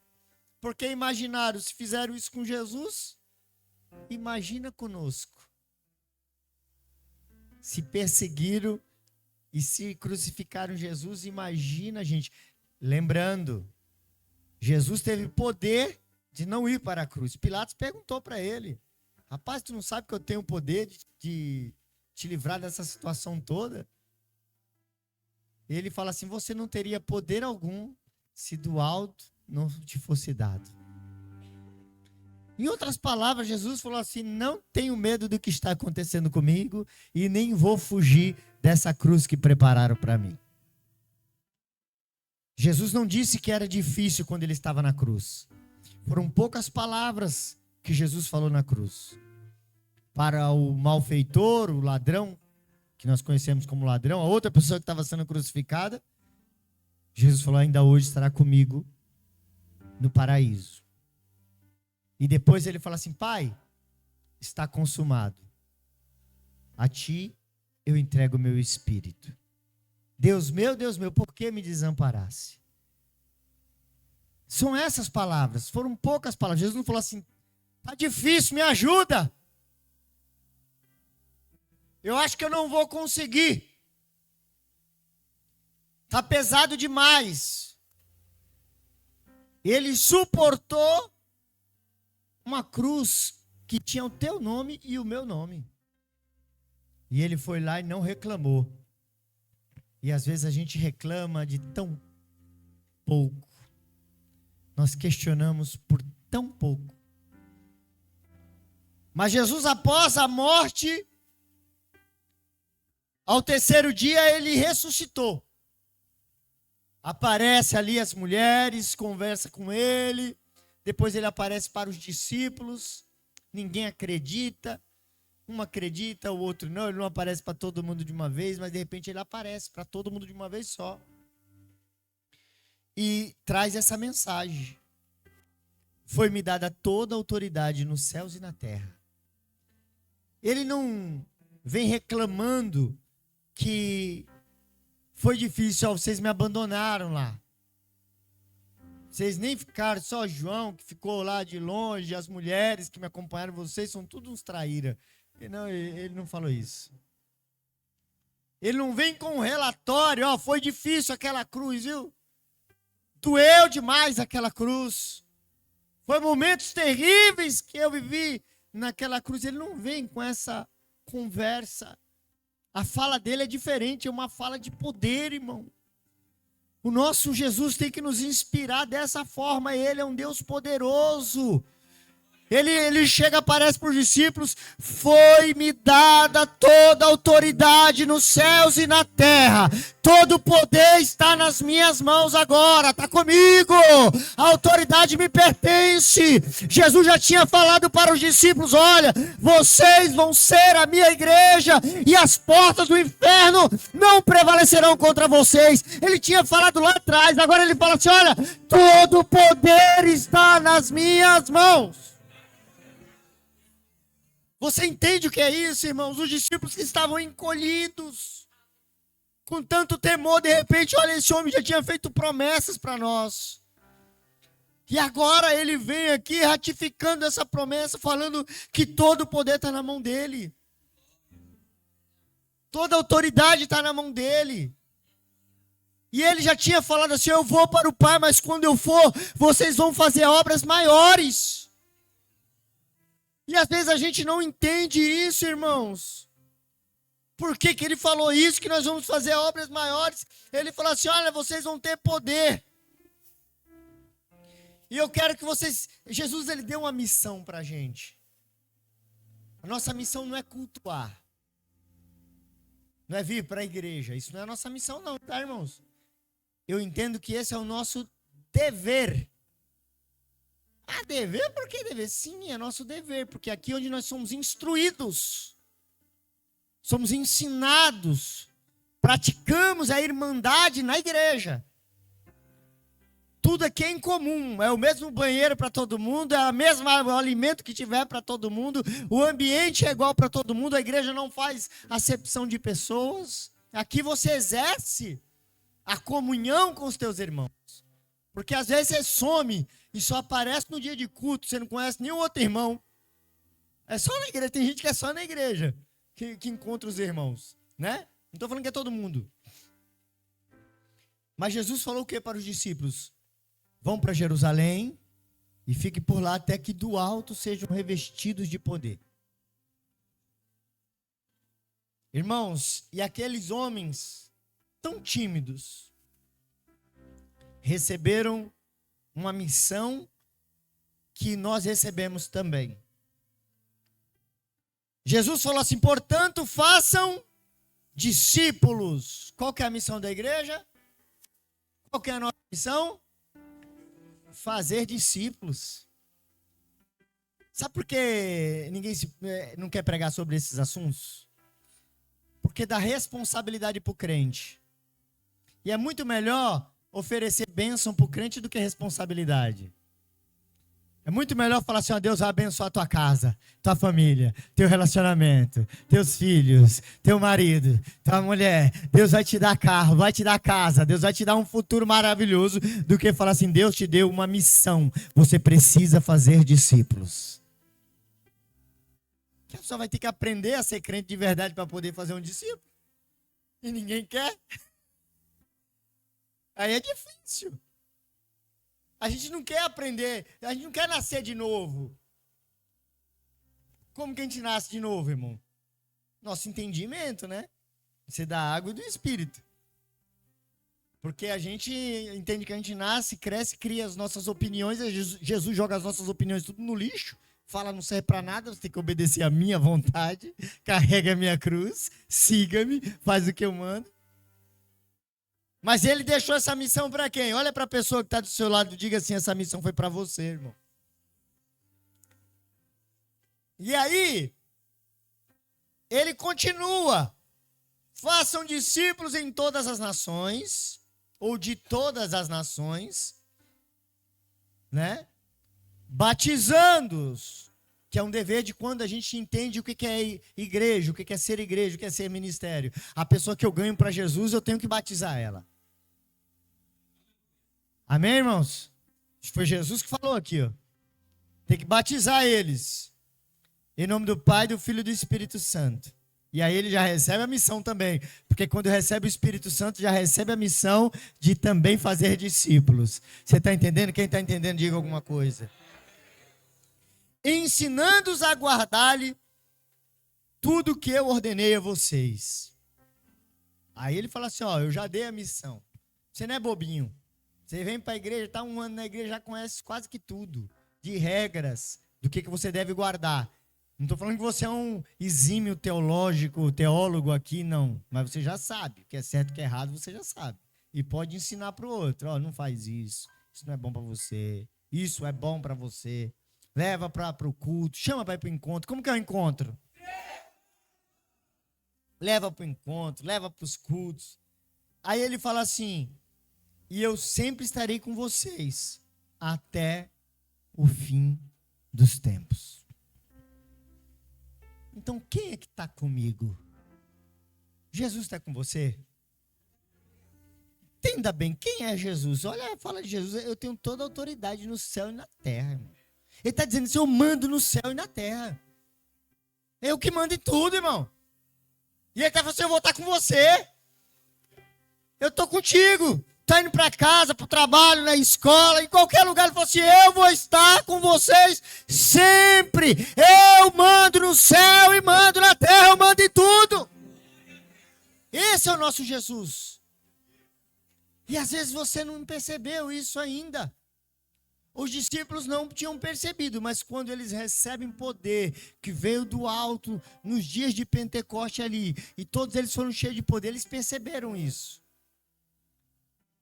Porque imaginaram, se fizeram isso com Jesus, imagina conosco. Se perseguiram e se crucificaram Jesus, imagina, gente. Lembrando, Jesus teve poder de não ir para a cruz. Pilatos perguntou para ele: rapaz, tu não sabe que eu tenho o poder de te livrar dessa situação toda? Ele fala assim: você não teria poder algum se do alto não te fosse dado. Em outras palavras, Jesus falou assim: não tenho medo do que está acontecendo comigo e nem vou fugir dessa cruz que prepararam para mim. Jesus não disse que era difícil quando ele estava na cruz. Foram poucas palavras que Jesus falou na cruz. Para o malfeitor, o ladrão, que nós conhecemos como ladrão, a outra pessoa que estava sendo crucificada, Jesus falou: ainda hoje estará comigo no paraíso. E depois ele fala assim: Pai, está consumado. A ti eu entrego o meu espírito. Deus meu, por que me desamparasse? São essas palavras, foram poucas palavras. Jesus não falou assim: está difícil, me ajuda. Eu acho que eu não vou conseguir. Está pesado demais. Ele suportou uma cruz que tinha o teu nome e o meu nome. E ele foi lá e não reclamou. E às vezes a gente reclama de tão pouco. Nós questionamos por tão pouco. Mas Jesus, após a morte, ao terceiro dia ele ressuscitou. Aparece ali as mulheres, conversa com ele. Depois ele aparece para os discípulos. Ninguém acredita. Um acredita, o outro não. Ele não aparece para todo mundo de uma vez, mas de repente ele aparece para todo mundo de uma vez só. E traz essa mensagem: foi-me dada toda a autoridade nos céus e na terra. Ele não vem reclamando que foi difícil. Ó, vocês me abandonaram lá. Vocês nem ficaram, só João que ficou lá de longe, as mulheres que me acompanharam, vocês são todos uns traíra. Não, ele não falou isso. Ele não vem com um relatório: ó, foi difícil aquela cruz, viu? Doeu demais aquela cruz. Foi momentos terríveis que eu vivi naquela cruz. Ele não vem com essa conversa. A fala dele é diferente, é uma fala de poder, irmão. O nosso Jesus tem que nos inspirar dessa forma. Ele é um Deus poderoso. Ele chega, aparece para os discípulos: foi-me dada toda a autoridade nos céus e na terra. Todo o poder está nas minhas mãos agora, está comigo. A autoridade me pertence. Jesus já tinha falado para os discípulos: olha, vocês vão ser a minha igreja e as portas do inferno não prevalecerão contra vocês. Ele tinha falado lá atrás, agora ele fala assim: olha, todo o poder está nas minhas mãos. Você entende o que é isso, irmãos? Os discípulos que estavam encolhidos, com tanto temor, de repente, olha, esse homem já tinha feito promessas para nós. E agora ele vem aqui ratificando essa promessa, falando que todo o poder está na mão dele. Toda a autoridade está na mão dele. E ele já tinha falado assim: eu vou para o Pai, mas quando eu for, vocês vão fazer obras maiores. E às vezes a gente não entende isso, irmãos. Por que ele falou isso, que nós vamos fazer obras maiores? Ele falou assim: olha, vocês vão ter poder. E eu quero que vocês... Jesus, ele deu uma missão para a gente. A nossa missão não é cultuar. Não é vir para a igreja. Isso não é a nossa missão não, tá, irmãos? Eu entendo que esse é o nosso dever. Ah, dever? Por que dever? Sim, é nosso dever, porque aqui é onde nós somos instruídos, somos ensinados, praticamos a irmandade na igreja. Tudo aqui é em comum, é o mesmo banheiro para todo mundo, é o mesmo alimento que tiver para todo mundo, o ambiente é igual para todo mundo, a igreja não faz acepção de pessoas. Aqui você exerce a comunhão com os teus irmãos. Porque às vezes você some e só aparece no dia de culto, você não conhece nenhum outro irmão. É só na igreja, tem gente que é só na igreja que encontra os irmãos, né? Não estou falando que é todo mundo. Mas Jesus falou o que para os discípulos? Vão para Jerusalém e fiquem por lá até que do alto sejam revestidos de poder. Irmãos, e aqueles homens tão tímidos receberam uma missão que nós recebemos também. Jesus falou assim: portanto, façam discípulos. Qual que é a missão da igreja? Qual que é a nossa missão? Fazer discípulos. Sabe por que ninguém não quer pregar sobre esses assuntos? Porque dá responsabilidade para o crente. E é muito melhor oferecer bênção para o crente do que responsabilidade. É muito melhor falar assim: ó, Deus vai abençoar a tua casa, tua família, teu relacionamento, teus filhos, teu marido, tua mulher. Deus vai te dar carro, vai te dar casa, Deus vai te dar um futuro maravilhoso, do que falar assim: Deus te deu uma missão, você precisa fazer discípulos. A pessoa vai ter que aprender a ser crente de verdade para poder fazer um discípulo. E ninguém quer. Aí é difícil. A gente não quer aprender, a gente não quer nascer de novo. Como que a gente nasce de novo, irmão? Nosso entendimento, né? Você dá água e do Espírito. Porque a gente entende que a gente nasce, cresce, cria as nossas opiniões, e Jesus joga as nossas opiniões tudo no lixo, fala: não serve para nada, você tem que obedecer a minha vontade, carrega a minha cruz, siga-me, faz o que eu mando. Mas ele deixou essa missão para quem? Olha para a pessoa que está do seu lado e diga assim: essa missão foi para você, irmão. E aí, ele continua: façam discípulos em todas as nações, ou de todas as nações, né? Batizando-os, que é um dever de quando a gente entende o que é igreja, o que é ser igreja, o que é ser ministério. A pessoa que eu ganho para Jesus, eu tenho que batizar ela. Amém, irmãos? Foi Jesus que falou aqui, ó. Tem que batizar eles. Em nome do Pai, do Filho e do Espírito Santo. E aí ele já recebe a missão também. Porque quando recebe o Espírito Santo, já recebe a missão de também fazer discípulos. Você está entendendo? Quem está entendendo, diga alguma coisa. Ensinando-os a guardar-lhe tudo o que eu ordenei a vocês. Aí ele fala assim: ó, eu já dei a missão. Você não é bobinho. Você vem para a igreja, está um ano na igreja, já conhece quase que tudo. De regras, do que você deve guardar. Não estou falando que você é um exímio teólogo aqui, não. Mas você já sabe. O que é certo e o que é errado, você já sabe. E pode ensinar para o outro. Ó, não faz isso. Isso não é bom para você. Isso é bom para você. Leva para o culto. Chama para ir para o encontro. Como que é o encontro? Leva para o encontro. Leva para os cultos. Aí ele fala assim: e eu sempre estarei com vocês até o fim dos tempos. Então, quem é que está comigo? Jesus está com você? Entenda bem, quem é Jesus? Olha, fala de Jesus, eu tenho toda a autoridade no céu e na terra, irmão. Ele está dizendo assim, eu mando no céu e na terra. Eu que mando em tudo, irmão. E ele está falando assim, eu vou estar com você. Eu estou contigo. Está indo para casa, para o trabalho, na escola, em qualquer lugar. Ele falou assim, eu vou estar com vocês sempre. Eu mando no céu e mando na terra, eu mando em tudo. Esse é o nosso Jesus. E às vezes você não percebeu isso ainda. Os discípulos não tinham percebido, mas quando eles recebem poder que veio do alto nos dias de Pentecoste ali, e todos eles foram cheios de poder, eles perceberam isso.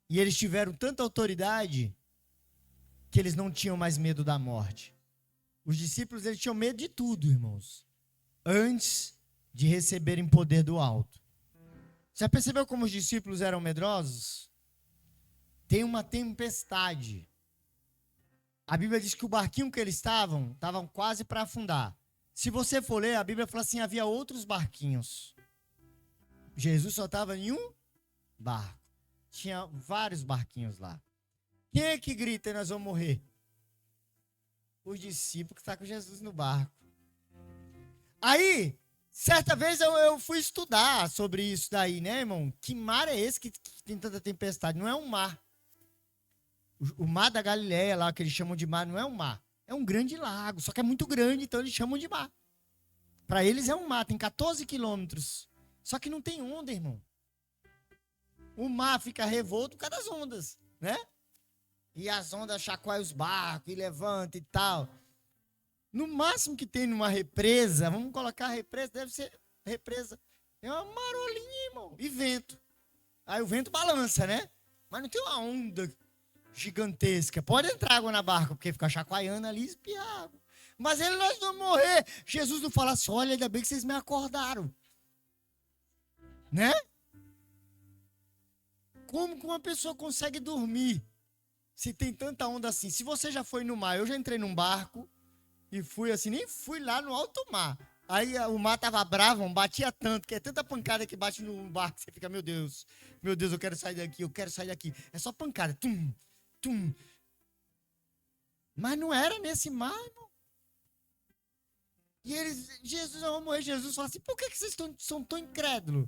E eles tiveram tanta autoridade que eles não tinham mais medo da morte. Os discípulos, eles tinham medo de tudo, irmãos, antes de receberem poder do alto. Já percebeu como os discípulos eram medrosos? Tem uma tempestade. A Bíblia diz que o barquinho que eles estavam quase para afundar. Se você for ler, a Bíblia fala assim, havia outros barquinhos. Jesus só estava em um barco. Tinha vários barquinhos lá. Quem é que grita e nós vamos morrer? Os discípulos que estão com Jesus no barco. Aí, certa vez eu fui estudar sobre isso daí, né, irmão? Que mar é esse que tem tanta tempestade? Não é um mar. O mar da Galileia lá, que eles chamam de mar, não é um mar. É um grande lago, só que é muito grande, então eles chamam de mar. Para eles é um mar, tem 14 quilômetros. Só que não tem onda, irmão. O mar fica revolto por causa das ondas, né? E as ondas chacoalham os barcos e levantam e tal. No máximo que tem numa represa, vamos colocar a represa, deve ser represa. É uma marolinha, irmão, e vento. Aí o vento balança, né? Mas não tem uma onda gigantesca. Pode entrar água na barca, porque fica chacoalhando ali e espia água. Mas nós vamos morrer. Jesus não fala assim, olha, ainda bem que vocês me acordaram. Né? Como que uma pessoa consegue dormir se tem tanta onda assim? Se você já foi no mar, eu já entrei num barco e fui assim, nem fui lá no alto mar. Aí o mar tava bravo, batia tanto, que é tanta pancada que bate no barco, que você fica, meu Deus, eu quero sair daqui, eu quero sair daqui. É só pancada, tum, tum. Mas não era nesse mar, irmão. E eles, Jesus, eu vou morrer. Jesus fala assim, por que vocês são tão incrédulos?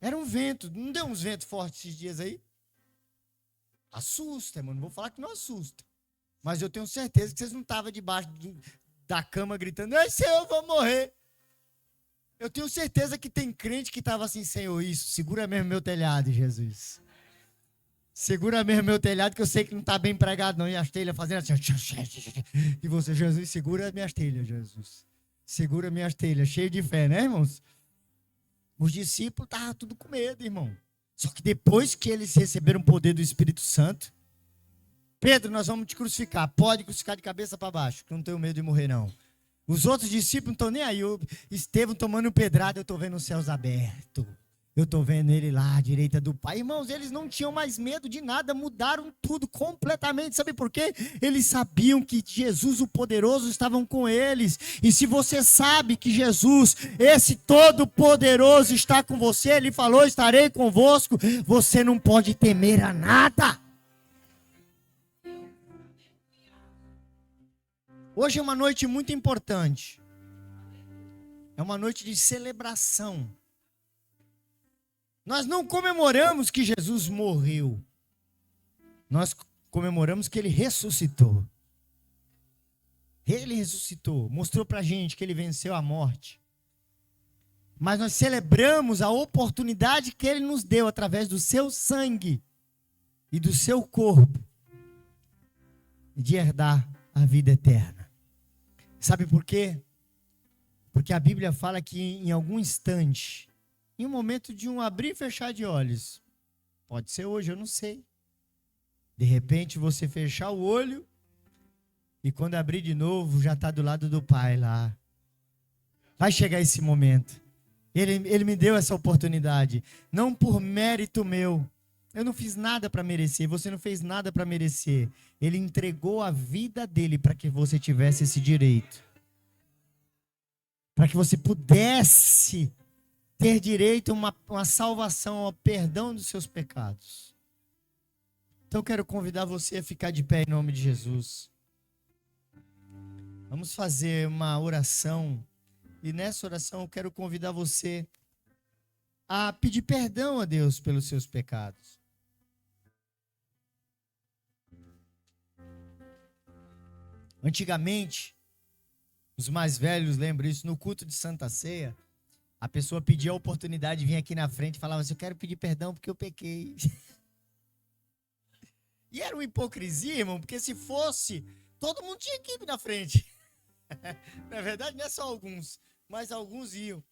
Era um vento, não deu uns ventos fortes esses dias aí? Assusta, mano, não vou falar que não assusta. Mas eu tenho certeza que vocês não estavam debaixo da cama gritando, ai, Senhor, eu vou morrer. Eu tenho certeza que tem crente que estava assim, Senhor, isso, segura mesmo meu telhado, Jesus. Segura mesmo meu telhado, que eu sei que não está bem pregado não. E as telhas fazendo assim, e você, Jesus, segura minhas telhas, Jesus. Segura minhas telhas, cheio de fé, né, irmãos? Os discípulos estavam tudo com medo, irmão. Só que depois que eles receberam o poder do Espírito Santo, Pedro, nós vamos te crucificar. Pode crucificar de cabeça para baixo, que eu não tenho medo de morrer, não. Os outros discípulos não estão nem aí. Estevão tomando pedrada, eu estou vendo os céus abertos. Eu estou vendo ele lá à direita do Pai. Irmãos, eles não tinham mais medo de nada, mudaram tudo completamente. Sabe por quê? Eles sabiam que Jesus, o poderoso, estavam com eles. E se você sabe que Jesus, esse todo-poderoso, está com você, ele falou, estarei convosco, você não pode temer a nada. Hoje é uma noite muito importante. É uma noite de celebração. Nós não comemoramos que Jesus morreu. Nós comemoramos que ele ressuscitou. Ele ressuscitou. Mostrou pra gente que ele venceu a morte. mas nós celebramos a oportunidade que ele nos deu através do seu sangue e do seu corpo de herdar a vida eterna. Sabe por quê? Porque a Bíblia fala que em algum instante, em um momento de um abrir e fechar de olhos, pode ser hoje, eu não sei. De repente você fechar o olho e quando abrir de novo já está do lado do Pai lá. Vai chegar esse momento. Ele me deu essa oportunidade, não por mérito meu. Eu não fiz nada para merecer, você não fez nada para merecer. Ele entregou a vida dele para que você tivesse esse direito. Para que você pudesse ter direito a uma salvação, ao perdão dos seus pecados. Então eu quero convidar você a ficar de pé em nome de Jesus. Vamos fazer uma oração. E nessa oração eu quero convidar você a pedir perdão a Deus pelos seus pecados. Antigamente, os mais velhos lembram isso, no culto de Santa Ceia, a pessoa pedia a oportunidade de vir aqui na frente e falava assim, eu quero pedir perdão porque eu pequei. E era uma hipocrisia, irmão, porque se fosse, todo mundo tinha que ir na frente. Na verdade, não é só alguns, mas alguns iam.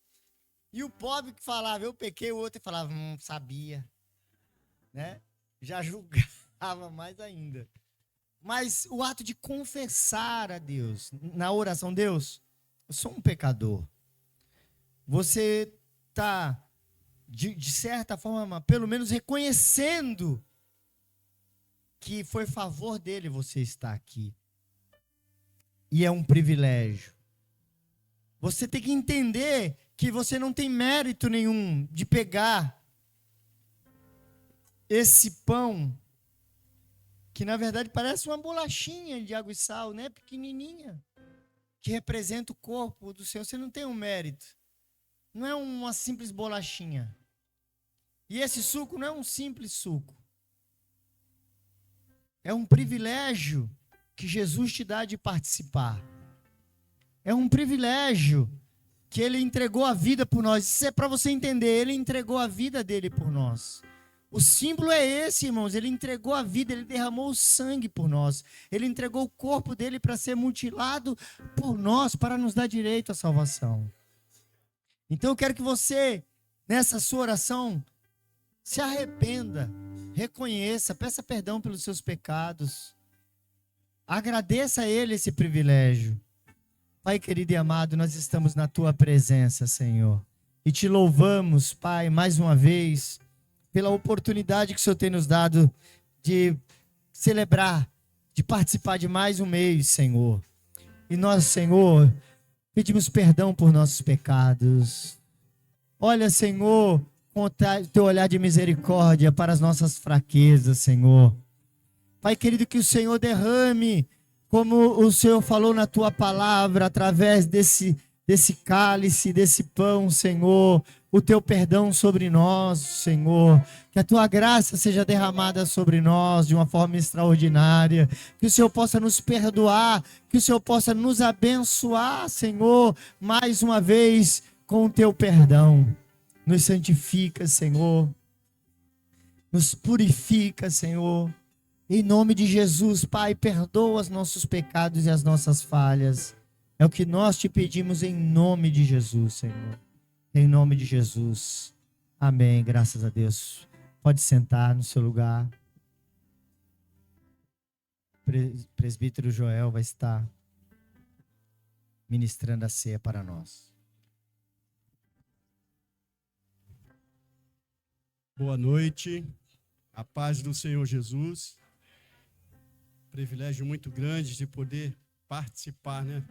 E o pobre que falava, eu pequei, o outro falava, sabia. Né? Já julgava mais ainda. Mas o ato de confessar a Deus, na oração, Deus, eu sou um pecador. Você está, de certa forma, pelo menos reconhecendo que foi favor dele você estar aqui. E é um privilégio. Você tem que entender que você não tem mérito nenhum de pegar esse pão, que na verdade parece uma bolachinha de água e sal, né? Pequenininha, que representa o corpo do Senhor. Você não tem um mérito. Não é uma simples bolachinha. E esse suco não é um simples suco. É um privilégio que Jesus te dá de participar. É um privilégio que Ele entregou a vida por nós. Isso é para você entender. Ele entregou a vida dele por nós. O símbolo é esse, irmãos. Ele entregou a vida, ele derramou o sangue por nós. Ele entregou o corpo dele para ser mutilado por nós, para nos dar direito à salvação. Então eu quero que você, nessa sua oração, se arrependa, reconheça, peça perdão pelos seus pecados. Agradeça a Ele esse privilégio. Pai querido e amado, nós estamos na Tua presença, Senhor. E te louvamos, Pai, mais uma vez, pela oportunidade que o Senhor tem nos dado de celebrar, de participar de mais um mês, Senhor. E nós, Senhor, pedimos perdão por nossos pecados. Olha, Senhor, com o Teu olhar de misericórdia para as nossas fraquezas, Senhor. Pai querido, que o Senhor derrame, como o Senhor falou na Tua palavra, através desse cálice, desse pão, Senhor, o Teu perdão sobre nós, Senhor. Que a Tua graça seja derramada sobre nós de uma forma extraordinária. Que o Senhor possa nos perdoar, que o Senhor possa nos abençoar, Senhor, mais uma vez com o Teu perdão. Nos santifica, Senhor. Nos purifica, Senhor. Em nome de Jesus, Pai, perdoa os nossos pecados e as nossas falhas. É o que nós te pedimos em nome de Jesus, Senhor. Em nome de Jesus. Amém. Graças a Deus. Pode sentar no seu lugar. Presbítero Joel vai estar ministrando a ceia para nós. Boa noite. A paz do Senhor Jesus. Privilégio muito grande de poder participar, né,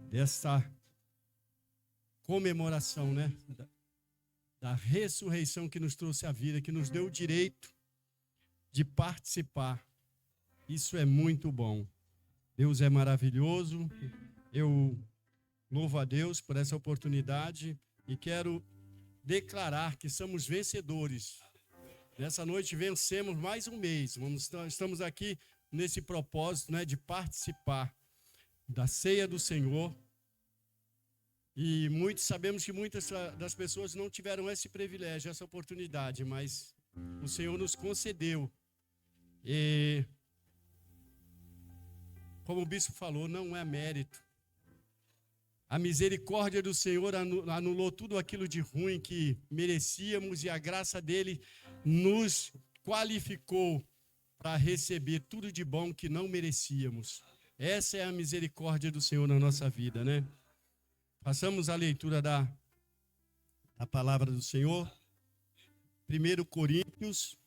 dessa comemoração, né, da ressurreição que nos trouxe a vida, que nos deu o direito de participar. Isso é muito bom. Deus é maravilhoso. Eu louvo a Deus por essa oportunidade e quero declarar que somos vencedores. Nessa noite vencemos mais um mês. Estamos aqui nesse propósito, né, de participar da ceia do Senhor. E sabemos que muitas das pessoas não tiveram esse privilégio, essa oportunidade, mas o Senhor nos concedeu. E, como o bispo falou, não é mérito. A misericórdia do Senhor anulou tudo aquilo de ruim que merecíamos, e a graça dele nos qualificou para receber tudo de bom que não merecíamos. Essa é a misericórdia do Senhor na nossa vida, né? Passamos a leitura da palavra do Senhor. 1 Coríntios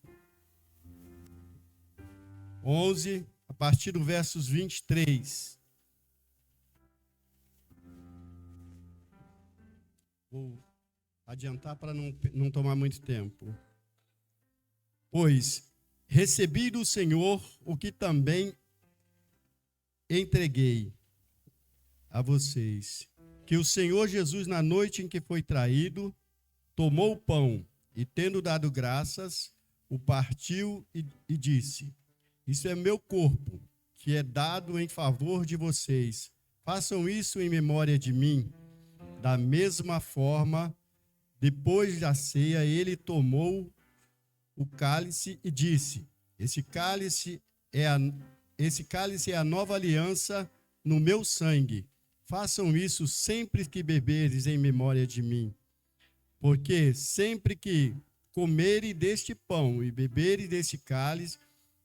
11, a partir do versos 23. Vou adiantar para não tomar muito tempo. Pois recebi do Senhor o que também entreguei a vocês, que o Senhor Jesus, na noite em que foi traído, tomou o pão e, tendo dado graças, o partiu e disse: isso é meu corpo, que é dado em favor de vocês. Façam isso em memória de mim. Da mesma forma, depois da ceia, ele tomou o cálice e disse: esse cálice é a nova aliança no meu sangue. Façam isso sempre que beberes em memória de mim. Porque sempre que comerem deste pão e beberem deste cálice,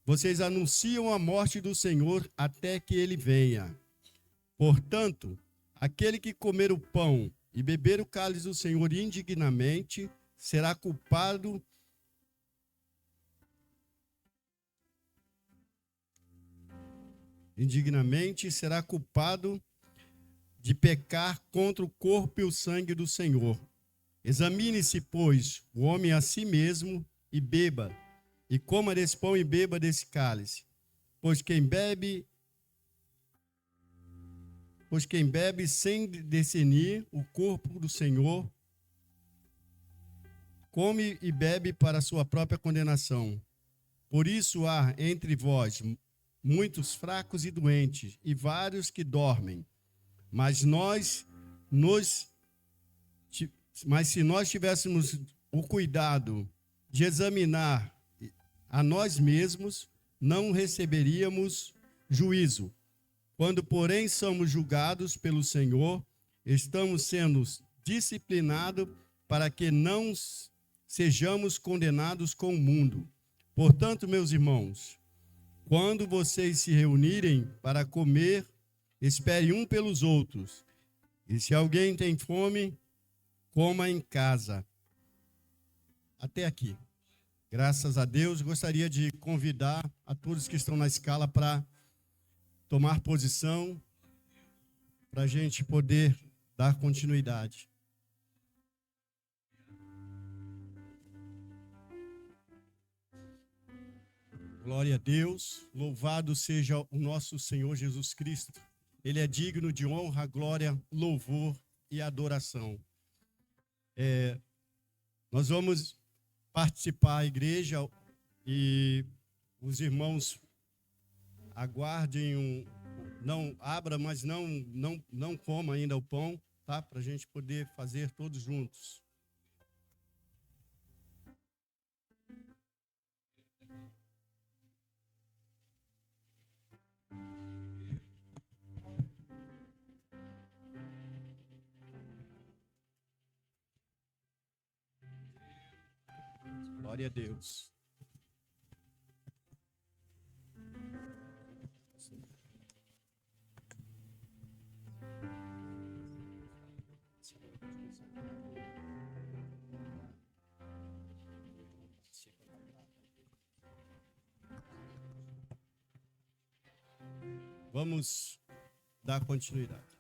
vocês anunciam a morte do Senhor até que ele venha. Portanto, aquele que comer o pão e beber o cálice do Senhor indignamente será culpado de pecar contra o corpo e o sangue do Senhor. Examine-se, pois, o homem a si mesmo e beba, e coma desse pão e beba desse cálice. Pois quem bebe sem discernir o corpo do Senhor, come e bebe para a sua própria condenação. Por isso há entre vós muitos fracos e doentes, e vários que dormem. Mas se nós tivéssemos o cuidado de examinar a nós mesmos, não receberíamos juízo. Quando, porém, somos julgados pelo Senhor, estamos sendo disciplinados para que não sejamos condenados com o mundo. Portanto, meus irmãos, quando vocês se reunirem para comer, espere um pelos outros. E se alguém tem fome, coma em casa. Até aqui. Graças a Deus, gostaria de convidar a todos que estão na escala para tomar posição, para a gente poder dar continuidade. Glória a Deus, louvado seja o nosso Senhor Jesus Cristo. Ele é digno de honra, glória, louvor e adoração. Nós vamos participar a igreja e os irmãos aguardem não abra, mas não coma ainda o pão, tá? Para a gente poder fazer todos juntos. Glória a Deus. Vamos dar continuidade.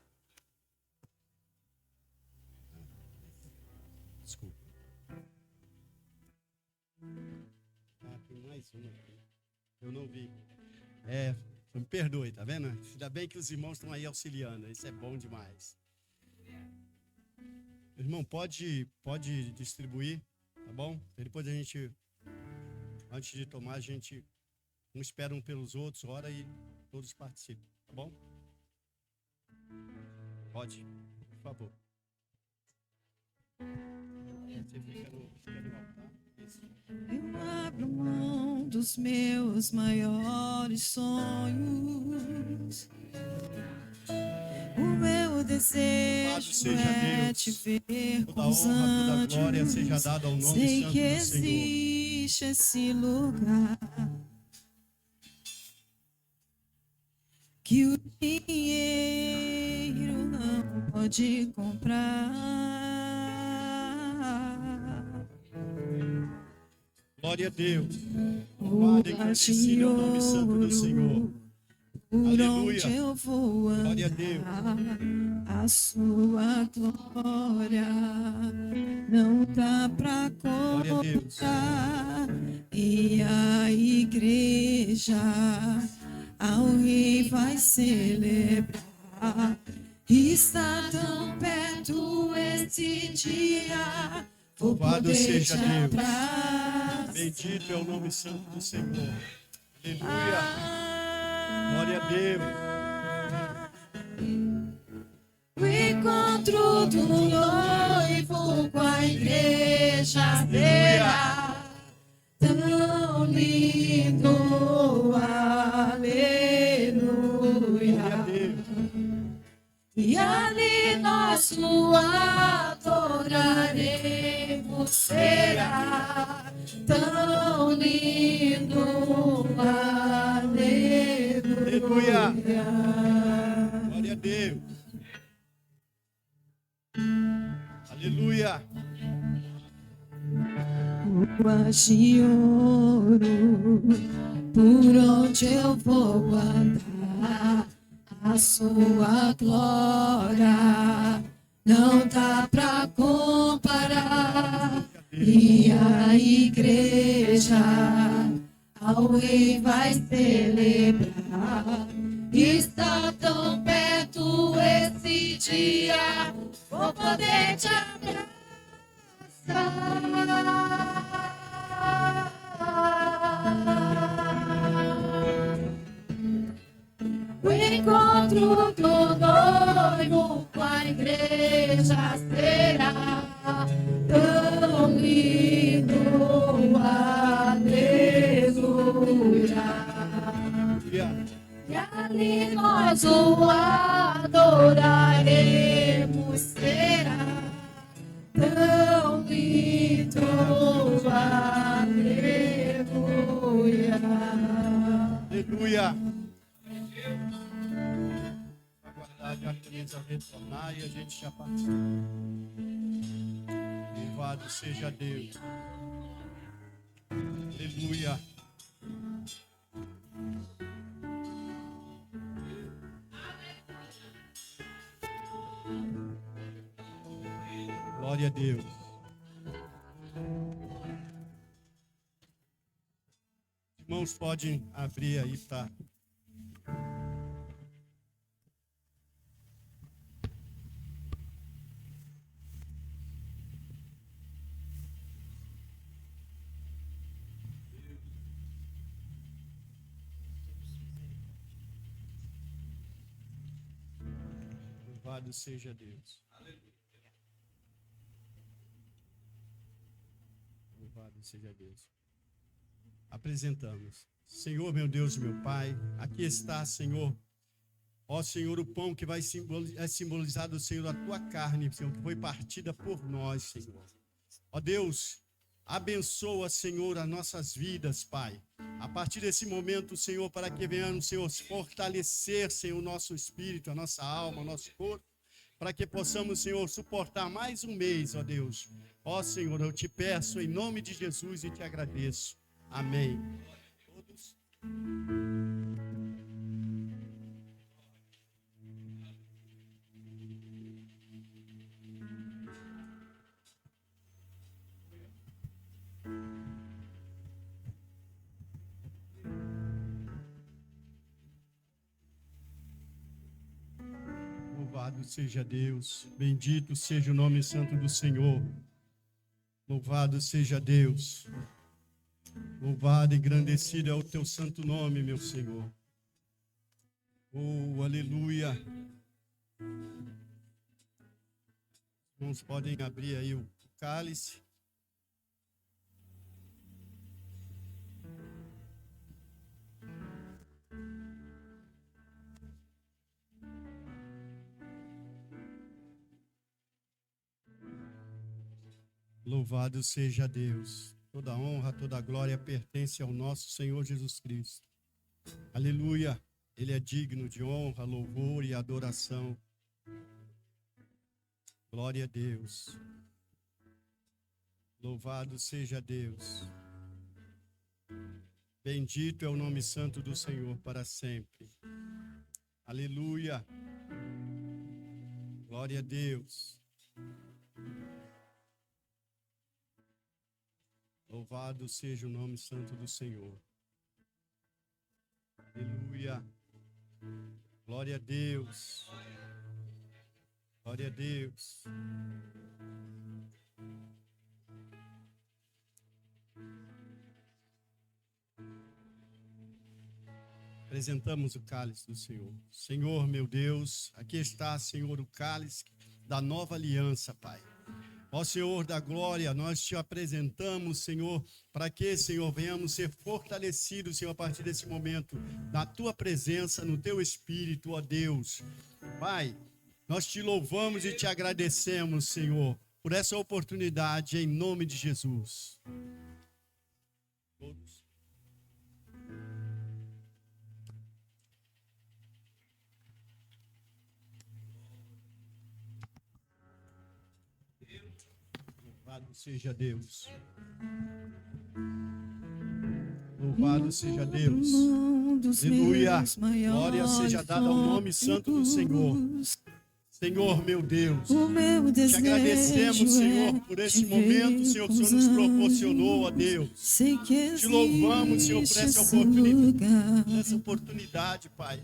Desculpa. Tem mais uma aqui. Eu não vi. Me perdoe, tá vendo? Ainda bem que os irmãos estão aí auxiliando. Isso é bom demais. Irmão, pode distribuir, tá bom? Depois a gente, antes de tomar, a gente um espera um pelos outros, ora e todos participam, tá bom? Pode, por favor. Eu abro mão dos meus maiores sonhos. O meu desejo é te ver Toda com os honra, toda glória seja anjos. dada ao nome Sei santo que do Senhor. existe esse lugar que o dinheiro não pode comprar. Glória a Deus. Louvado e engrandecido é o nome santo do Senhor. Por Aleluia. onde eu vou Glória a andar, Deus. a sua glória não dá pra Glória a Deus. contar. E a igreja ao rei vai celebrar. Está tão perto esse dia. Vou Louvado poder seja te Deus. abraçar. Bendito é o nome santo do Senhor. Aleluia. Glória a Deus. O encontro do noivo com a igreja será tão lindo. Glória a Aleluia. Deus. E ali nós o adoraremos. Será tão lindo. Aleluia. Glória a Deus. Aleluia. Ruas de ouro, por onde eu vou andar, a sua glória não dá pra comparar. E a igreja ao rei vai celebrar. Está tão perto esse dia, vou poder te abraçar. O encontro do noivo com a igreja será tão lindo. Aleluia. E ali nós o adoraremos. Será tão lindo. Aleluia. Aleluia. Aguardar a Artemisa retornar e a gente já participa. Louvado seja Deus. Aleluia. Glória a Deus. Irmãos, podem abrir aí, tá? Louvado seja Deus. Louvado seja Deus. Apresentamos. Senhor, meu Deus e meu Pai, aqui está, Senhor. Ó Senhor, o pão que vai é simbolizado, Senhor, a tua carne, Senhor, que foi partida por nós, Senhor. Ó Deus, abençoa, Senhor, as nossas vidas, Pai. A partir desse momento, Senhor, para que venhamos, Senhor, fortalecer, Senhor, o nosso espírito, a nossa alma, o nosso corpo, para que possamos, Senhor, suportar mais um mês, ó Deus. Ó Senhor, eu te peço em nome de Jesus e te agradeço. Amém. Todos. Louvado seja Deus, bendito seja o nome santo do Senhor. Louvado seja Deus. Louvado e engrandecido é o teu santo nome, meu Senhor. Oh, aleluia. Irmãos, podem abrir aí o cálice. Louvado seja Deus. Toda honra, toda glória pertence ao nosso Senhor Jesus Cristo. Aleluia. Ele é digno de honra, louvor e adoração. Glória a Deus. Louvado seja Deus. Bendito é o nome santo do Senhor para sempre. Aleluia. Glória a Deus. Louvado seja o nome santo do Senhor. Aleluia. Glória a Deus. Glória a Deus. Apresentamos o cálice do Senhor. Senhor, meu Deus, aqui está, Senhor, o cálice da nova aliança, Pai. Ó Senhor da glória, nós te apresentamos, Senhor, para que, Senhor, venhamos ser fortalecidos, Senhor, a partir desse momento, na tua presença, no teu espírito, ó Deus. Pai, nós te louvamos e te agradecemos, Senhor, por essa oportunidade, em nome de Jesus. Todos. Louvado seja Deus. Louvado seja Deus. Aleluia. Glória seja dada ao nome santo do Senhor. Senhor, meu Deus, te agradecemos, Senhor, por esse momento, Senhor, que o Senhor nos proporcionou, ó Deus. Te louvamos, Senhor, por essa oportunidade, Pai.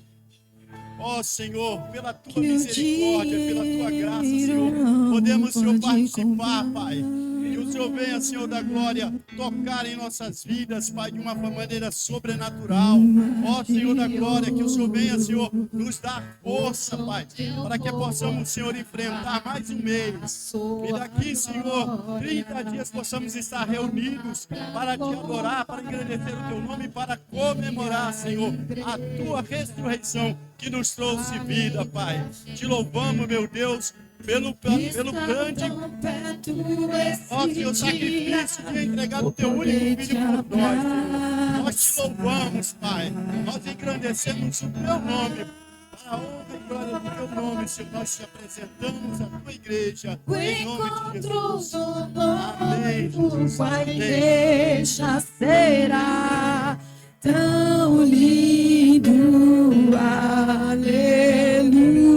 Ó Senhor, pela tua misericórdia, pela tua graça, Senhor, podemos, Senhor, participar, Pai. Que o Senhor venha, Senhor da glória, tocar em nossas vidas, Pai, de uma maneira sobrenatural. Ó Senhor da glória, que o Senhor venha, Senhor, nos dar força, Pai, para que possamos, Senhor, enfrentar mais um mês. E daqui, Senhor, 30 dias possamos estar reunidos para te adorar, para engrandecer o teu nome, para comemorar, Senhor, a tua ressurreição que nos trouxe vida, Pai. Te louvamos, meu Deus, pelo grande, ó Senhor, sacrifício de entregar o teu único filho por nós, Senhor. Nós te louvamos, Pai. Nós engrandecemos o teu nome. Para a honra e glória do teu nome, Senhor, nós te apresentamos a tua igreja. Em nome de Jesus. Amém. A igreja será tão lindo. Aleluia.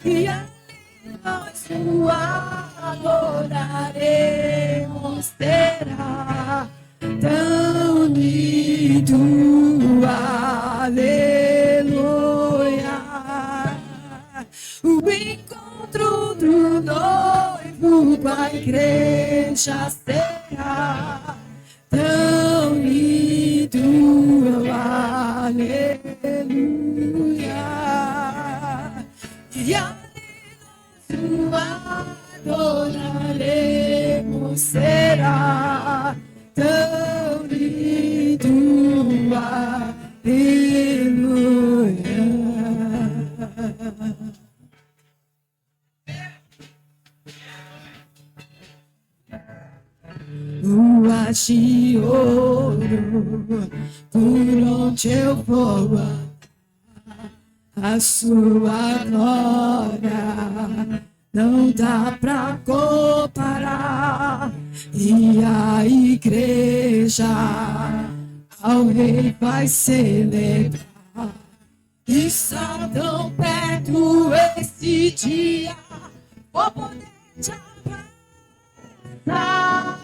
E ali nós o adoraremos, será tão lindo, aleluia. O encontro do noivo com a igreja será tão lindo, aleluia. E ali nós o adoraremos, será tão lindo, aleluia. Lua de ouro, por onde eu vou, a sua glória não dá pra comparar. E a igreja ao rei vai celebrar. Está tão perto esse dia, vou poder te abraçar.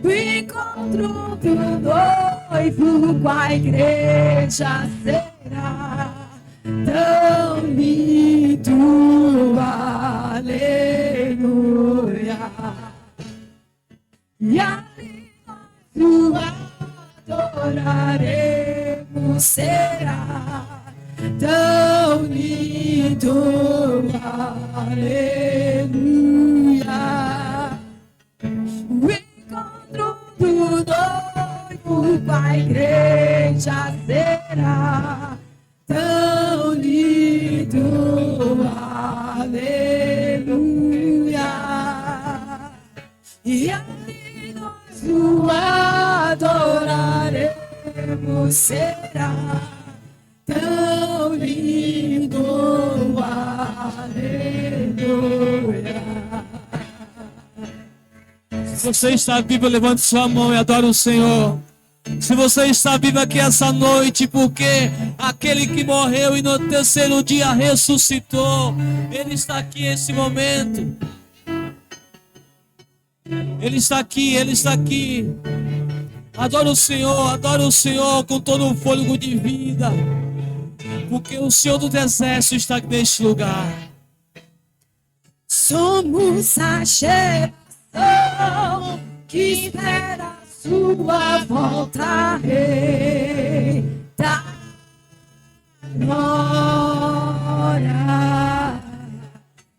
O encontro do noivo com a igreja será tão lindo, aleluia. E ali nós o adoraremos, será tão lindo, aleluia. O encontro do noivo com a igreja será será tão lindo, aleluia. Se você está vivo, levante sua mão e adore o Senhor. Se você está vivo aqui essa noite, porque aquele que morreu e no terceiro dia ressuscitou, Ele está aqui nesse momento. Ele está aqui, Ele está aqui. Adore o Senhor com todo o fôlego de vida, porque o Senhor do exército está aqui neste lugar. Somos a geração que espera sua volta, Rei da glória.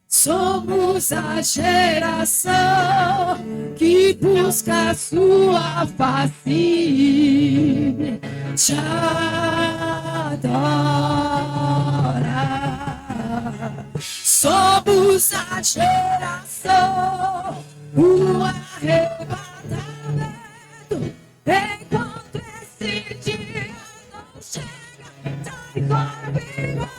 Somos a geração que busca sua face, te adora. Somos a geração, o arrebatamento, enquanto esse dia não chega, traz o avivamento.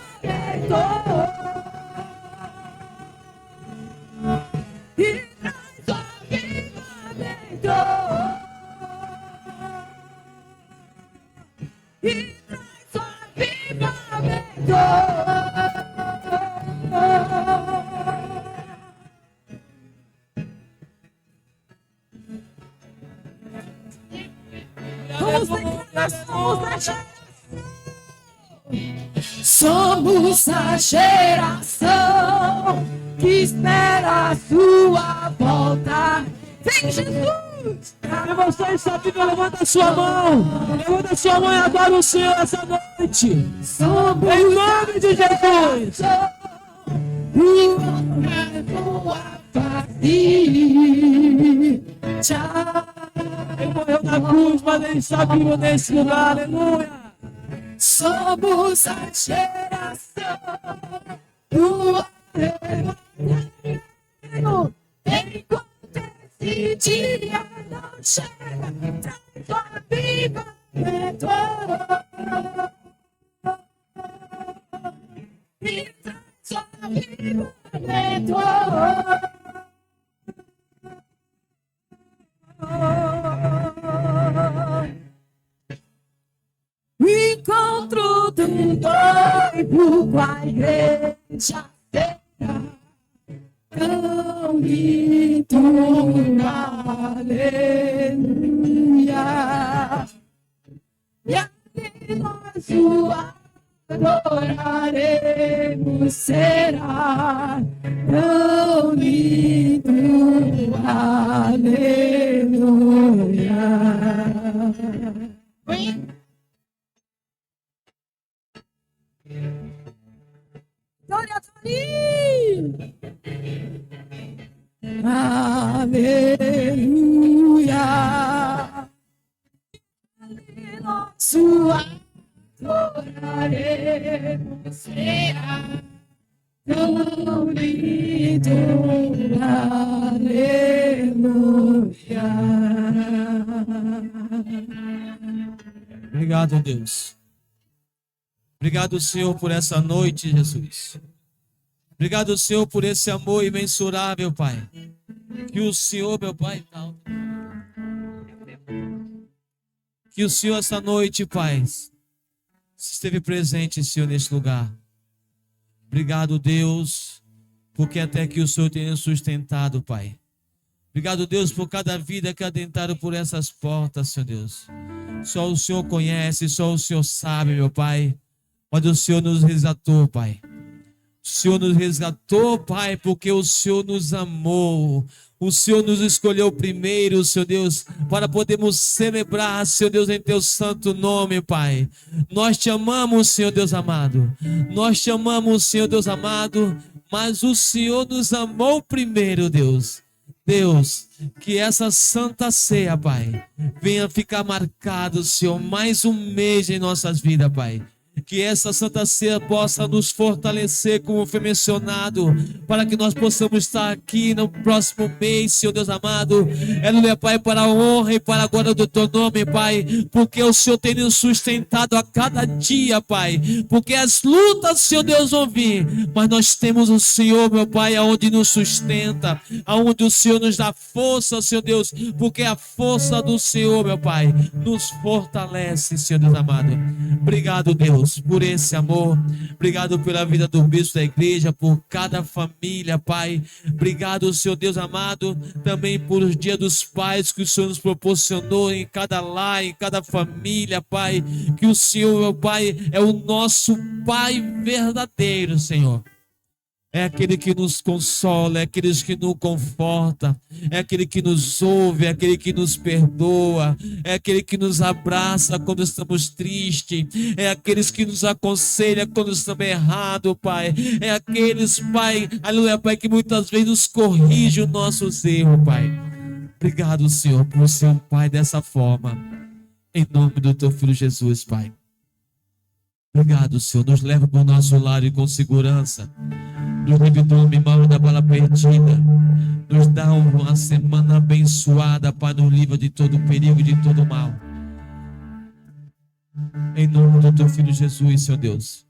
E traz o avivamento. E traz o avivamento. Somos a geração que espera a sua volta. Vem, Jesus! Se você está vivo, levanta a sua mão. Levanta a sua mão e adora o Senhor essa noite. Somos Em nome de Jesus. Ele morreu na cruz, mas Ele está vivo nesse lugar. Aleluia. Somos a geração do arrebatamento. Enquanto esse dia não chega, traz o avivamento. E traz o avivamento. O encontro do noivo com a igreja será tão lindo, aleluia. E ali nós o adoraremos, será tão lindo, aleluia. Glória a Deus! Aleluia! Sua adoraremos, será tão lindo, aleluia! Obrigado, Deus. Obrigado, Senhor, por essa noite, Jesus. Obrigado, Senhor, por esse amor imensurável, Pai. Que o Senhor, meu Pai, que o Senhor essa noite, Pai, esteve presente, Senhor, neste lugar. Obrigado, Deus, porque até aqui o Senhor tem nos sustentado, Pai. Obrigado, Deus, por cada vida que adentraram por essas portas, Senhor Deus. Só o Senhor conhece, só o Senhor sabe, meu Pai. Mas o Senhor nos resgatou, Pai. O Senhor nos resgatou, Pai, porque o Senhor nos amou. O Senhor nos escolheu primeiro, Senhor Deus, para podermos celebrar, Senhor Deus, em Teu santo nome, Pai. Nós te amamos, Senhor Deus amado. Nós te amamos, Senhor Deus amado, mas o Senhor nos amou primeiro, Deus. Deus, que essa santa ceia, Pai, venha ficar marcado, Senhor, mais um mês em nossas vidas, Pai. Que essa Santa Ceia possa nos fortalecer, como foi mencionado, para que nós possamos estar aqui no próximo mês, Senhor Deus amado. Aleluia, Pai, para a honra e para a glória do Teu nome, Pai, porque o Senhor tem nos sustentado a cada dia, Pai, porque as lutas, Senhor Deus, vão vir, mas nós temos o Senhor, meu Pai, aonde nos sustenta, aonde o Senhor nos dá força, Senhor Deus, porque a força do Senhor, meu Pai, nos fortalece, Senhor Deus amado. Obrigado, Deus, por esse amor. Obrigado pela vida do bispo da igreja, por cada família, Pai. Obrigado, Senhor Deus amado, também por os dias dos pais que o Senhor nos proporcionou em cada lar, em cada família, Pai. Que o Senhor, meu Pai, é o nosso Pai verdadeiro, Senhor. É aquele que nos consola, é aquele que nos conforta, é aquele que nos ouve, é aquele que nos perdoa, é aquele que nos abraça quando estamos tristes, é aqueles que nos aconselha quando estamos errados, Pai. É aqueles, Pai, aleluia, Pai, que muitas vezes nos corrige os nossos erros, Pai. Obrigado, Senhor, por ser um Pai dessa forma. Em nome do Teu Filho Jesus, Pai. Obrigado, Senhor. Nos leva para o nosso lar e com segurança. Nos livre do homem mau da bala perdida. Nos dá uma semana abençoada, Pai. Nos livra de todo perigo e de todo mal. Em nome do Teu Filho Jesus, Senhor Deus.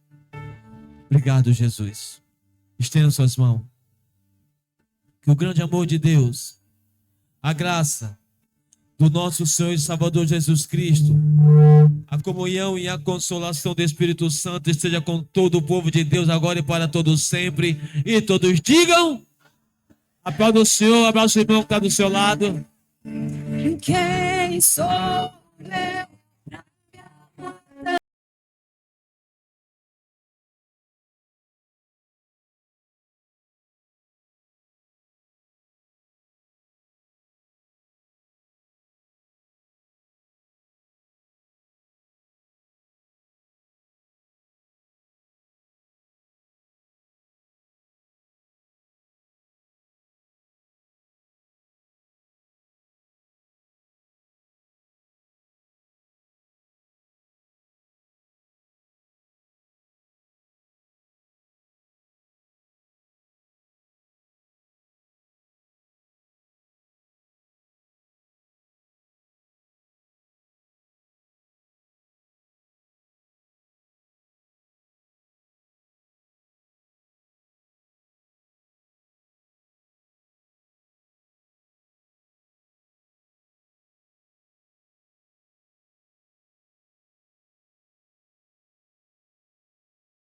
Obrigado, Jesus. Estenda suas mãos. Que o grande amor de Deus, a graça do nosso Senhor e Salvador Jesus Cristo, a comunhão e a consolação do Espírito Santo esteja com todo o povo de Deus agora e para todos sempre. E todos digam: a paz do Senhor. Abraço o irmão que está do seu lado. Quem sou eu